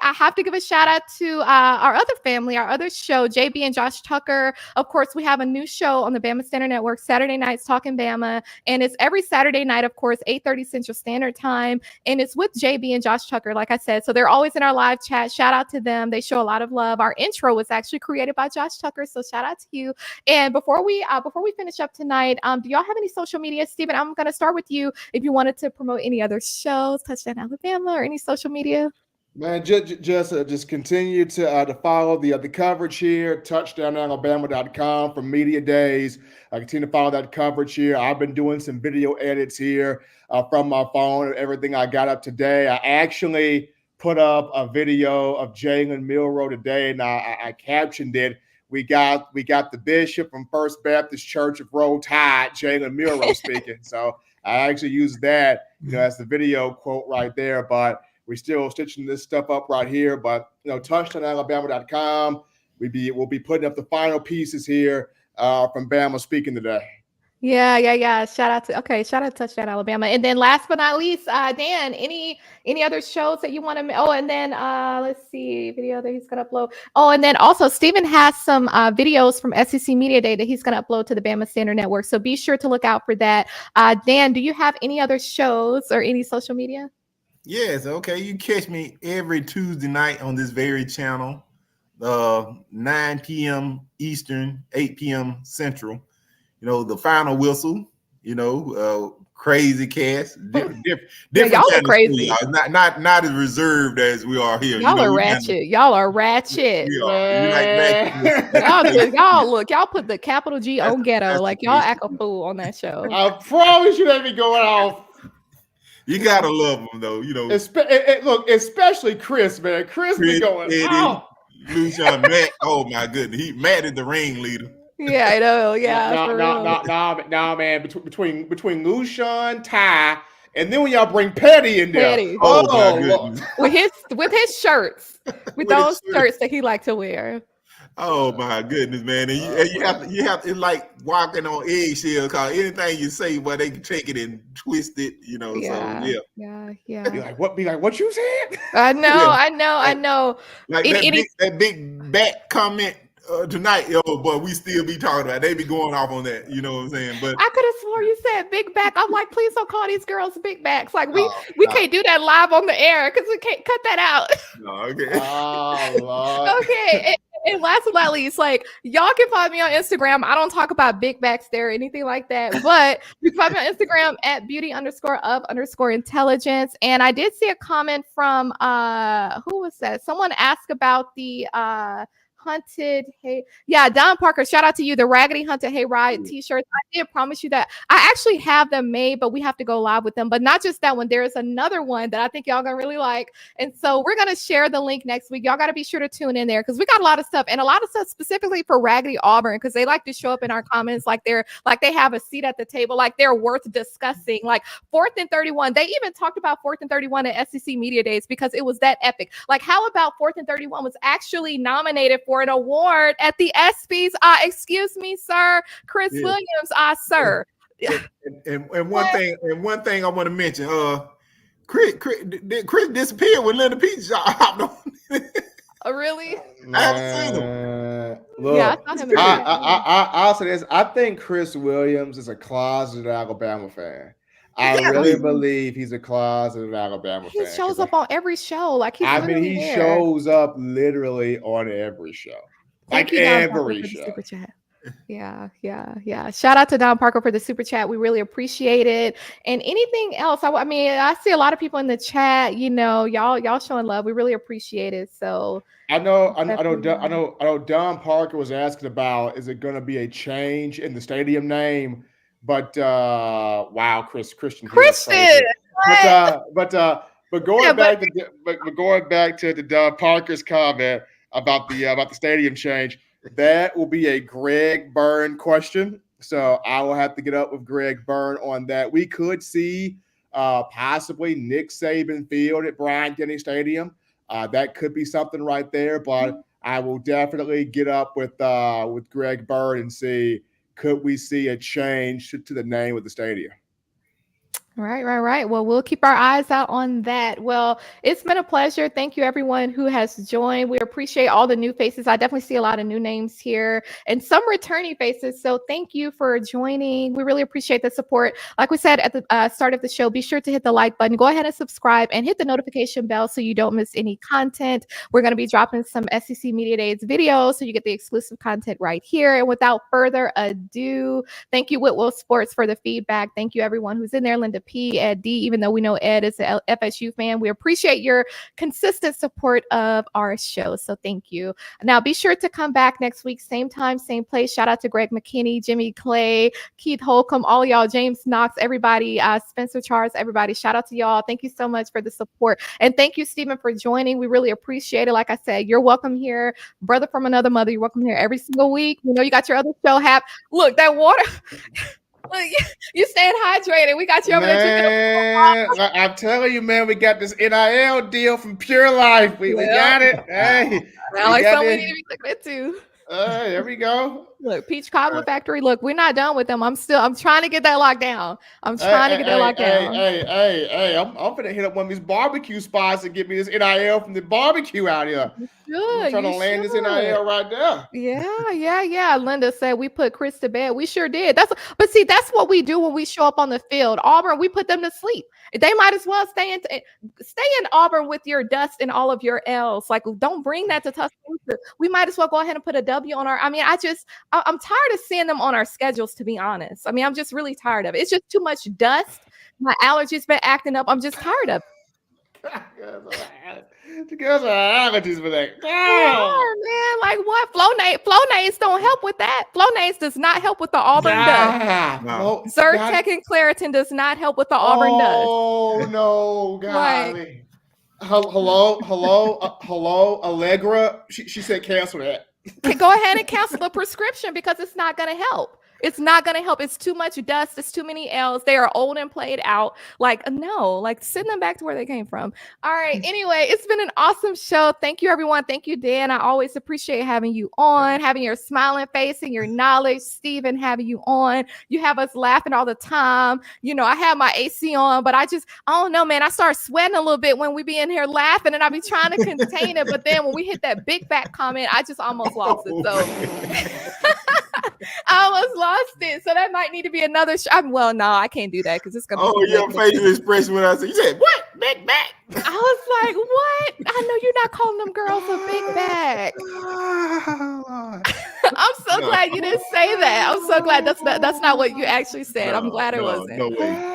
I have to give a shout out to our other family, our other show, JB and Josh Tucker. Of course, we have a new show on the Bama Standard Network, Saturday Nights Talking Bama, and it's every Saturday night, of course, 8:30 Central Standard Time, and it's with JB and Josh Tucker, like I said. So they're always in our live chat. Shout out to them. They show a lot of love. Our intro was actually created by Josh Tucker, so shout out to you. And before we finish up tonight, do y'all have any social media? Steven, I'm going to start with you if you wanted to promote any other shows, Touchdown Alabama, or any social media. Man, just continue to follow the coverage here, touchdownalabama.com for media days. I continue to follow that coverage here. I've been doing some video edits here from my phone, everything I got up today. I actually put up a video of Jalen Milroe today, and I captioned it. We got the bishop from First Baptist Church of Roll Tide, Jalen Milroe speaking. So I actually used that, as the video quote right there. But we're still stitching this stuff up right here. But touchdownalabama.com. We'll be putting up the final pieces here from Bama speaking today. Yeah. Shout out to Touchdown Alabama. And then last but not least, Dan, any other shows that you want to? Oh, and then let's see, video that he's gonna upload. Oh, and then also Steven has some videos from SEC Media Day that he's gonna upload to the Bama Standard Network. So be sure to look out for that. Dan, do you have any other shows or any social media? Yes, okay. You catch me every Tuesday night on this very channel, 9 p.m. Eastern, 8 p.m. Central. You know, the final whistle, you know, crazy cast, different y'all are crazy. Not as reserved as we are here. Y'all are ratchet. Y'all are ratchet. Y'all put the capital G on ghetto. Like y'all act a fool on that show. I promise you they be going off. You gotta love them though, you know. Look, especially Chris, man. Chris be going off. Lucian, Matt. Oh my goodness, Matt is the ringleader. Yeah, I know. Yeah. No, man. Between Lucian, Ty, and then when y'all bring Petty in there. Oh my goodness. With his shirts, with those shirts that he liked to wear. Oh my goodness, man! And you have to like walking on eggshells. Cause anything you say, well, they can take it and twist it, you know. Yeah. So Yeah. Be like, what you said? I know. Like that big back comment tonight, but we still be talking about it. They be going off on that, you know what I'm saying? But I could have swore you said big back. I'm like, please don't call these girls big backs. Like we can't do that live on the air because we can't cut that out. No, okay. Oh, Lord. Okay. And last but not least, like y'all can find me on Instagram. I don't talk about big backs there or anything like that, but you can find me on Instagram at beauty_of_intelligence. And I did see a comment from who was that? Someone asked about the hunted Don Parker, shout out to you, the raggedy hunted hayride t-shirts. I did promise you that I actually have them made, but we have to go live with them. But not just that one, there is another one that I think y'all gonna really like, and so we're gonna share the link next week. Y'all got to be sure to tune in there because we got a lot of stuff, and a lot of stuff specifically for raggedy Auburn, because they like to show up in our comments like they have a seat at the table, like they're worth discussing. Like 4th and 31, they even talked about 4th and 31 at SEC Media Days because it was that epic. Like how about 4th and 31 was actually nominated for an award at the ESPYs. Excuse me, sir, Chris Williams, sir. And one thing I want to mention, Chris disappeared when Leonard Peach hopped on. Oh, really? I haven't seen him. Look, yeah, I saw him. I'll say this. I think Chris Williams is a closeted Alabama fan. I really believe he's a closeted Alabama fan. He shows up on every show. Like he shows up literally on every show. Like every show. Super chat. Yeah. Shout out to Don Parker for the super chat. We really appreciate it. And anything else? I see a lot of people in the chat. You know, y'all showing love. We really appreciate it. So I know. Don Parker was asking about, is it going to be a change in the stadium name? But wow, Christian. But going back to the Don Parker's comment about the stadium change, that will be a Greg Byrne question. So I will have to get up with Greg Byrne on that. We could see possibly Nick Saban Field at Bryant-Denny Stadium. That could be something right there. But I will definitely get up with Greg Byrne and see, could we see a change to the name of the stadium? Right. Well, we'll keep our eyes out on that. Well, it's been a pleasure. Thank you, everyone who has joined. We appreciate all the new faces. I definitely see a lot of new names here and some returning faces. So thank you for joining. We really appreciate the support. Like we said at the start of the show, be sure to hit the like button. Go ahead and subscribe and hit the notification bell so you don't miss any content. We're going to be dropping some SEC Media Days videos so you get the exclusive content right here. And without further ado, thank you, Whitwell Sports, for the feedback. Thank you, everyone who's in there. Linda P, Ed D, even though we know Ed is an FSU fan, we appreciate your consistent support of our show. So thank you. Now be sure to come back next week, same time, same place. Shout out to Greg McKinney, Jimmy Clay, Keith Holcomb, all y'all, James Knox, everybody, Spencer Charles, everybody. Shout out to y'all. Thank you so much for the support. And thank you, Stephen, for joining. We really appreciate it. Like I said, you're welcome here. Brother from another mother, you're welcome here every single week. You know, you got your other show Look, that water. You staying hydrated. We got you over there. I'm telling you, man, we got this NIL deal from Pure Life. We got it. Hey, like something we need to be looking into. There we go. Look, Peach Cobbler Factory. Look, we're not done with them. I'm trying to get that locked down. I'm trying to get that locked down. I'm gonna hit up one of these barbecue spots and get me this NIL from the barbecue out here. I'm trying to land this NIL right there. Yeah. Linda said we put Chris to bed. We sure did. That's what we do when we show up on the field. Auburn, we put them to sleep. They might as well stay in Auburn with your dust and all of your L's. Like, don't bring that to Tuscaloosa. We might as well go ahead and put a W on our. I mean, I'm tired of seeing them on our schedules, to be honest. I mean, I'm just really tired of it. It's just too much dust. My allergies been acting up. I'm just tired of it. The girls are allergies for that. Man, like what? Flonase don't help with that. Flonase does not help with the Auburn dust. No. Zyrtec and Claritin does not help with the Auburn dust. Oh no, golly. Hello, Allegra. She said cancel that. Go ahead and cancel the prescription because it's not going to help. It's not going to help. It's too much dust. It's too many L's. They are old and played out. Like, no, like send them back to where they came from. All right. Anyway, it's been an awesome show. Thank you, everyone. Thank you, Dan. I always appreciate having you on, having your smiling face and your knowledge. Steven, having you on. You have us laughing all the time. You know, I have my AC on, but I don't know, man. I start sweating a little bit when we be in here laughing and I be trying to contain it. But then when we hit that big back comment, I just almost lost it. So I almost lost it. So that might need to be another show. Well, no, I can't do that because it's going to be. Your facial expression when I said, you said, what? Big back. I was like, what? I know you're not calling them girls a big back. I'm so glad you didn't say that. I'm so glad that's not what you actually said. I'm glad it wasn't. No way.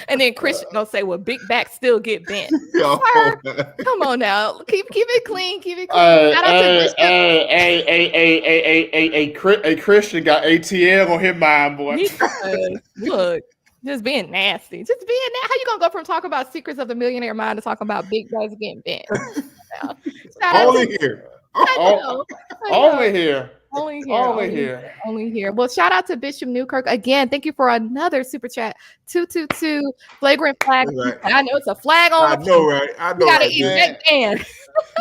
And then Christian gonna say, well, big backs still get bent. Come on now. Keep it clean. Keep it clean. A Christian got ATM on his mind, boy. Look, just being nasty. Just being nasty. How you gonna go from talking about secrets of the millionaire mind to talking about big guys getting bent? Only here. Only here. Well, shout out to Bishop Newkirk again. Thank you for another super chat. 222 flagrant flag. Right. I know it's a flag on. I know, right? I know. We gotta eat that can.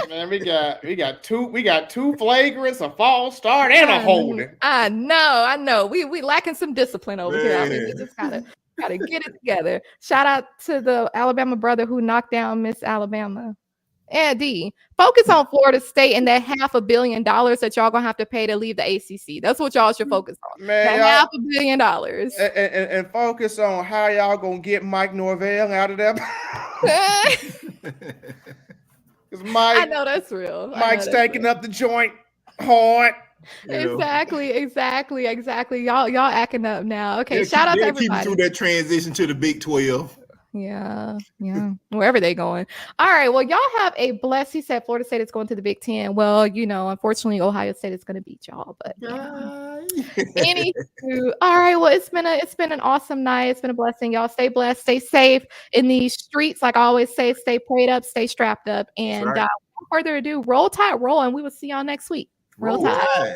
Man, we got two flagrants, a false start, and a holding. I know. We lacking some discipline over here. I mean, we just gotta get it together. Shout out to the Alabama brother who knocked down Miss Alabama. And D, focus on Florida State and that $500 million that y'all gonna have to pay to leave the ACC. That's what y'all should focus on. Man, that $500 million. And focus on how y'all gonna get Mike Norvell out of there. I know that's real. Mike's taking up the joint hard. Exactly. Y'all acting up now. Okay, shout out to everybody. Keep through that transition to the Big 12. Yeah. Wherever they going. All right. Well, y'all have a blessed. He said Florida State is going to the Big Ten. Well, unfortunately, Ohio State is going to beat y'all. But anywho, all right. Well, it's been an awesome night. It's been a blessing. Y'all stay blessed, stay safe in these streets. Like I always say, stay prayed up, stay strapped up, and without further ado, roll tide, roll, and we will see y'all next week. Roll tide.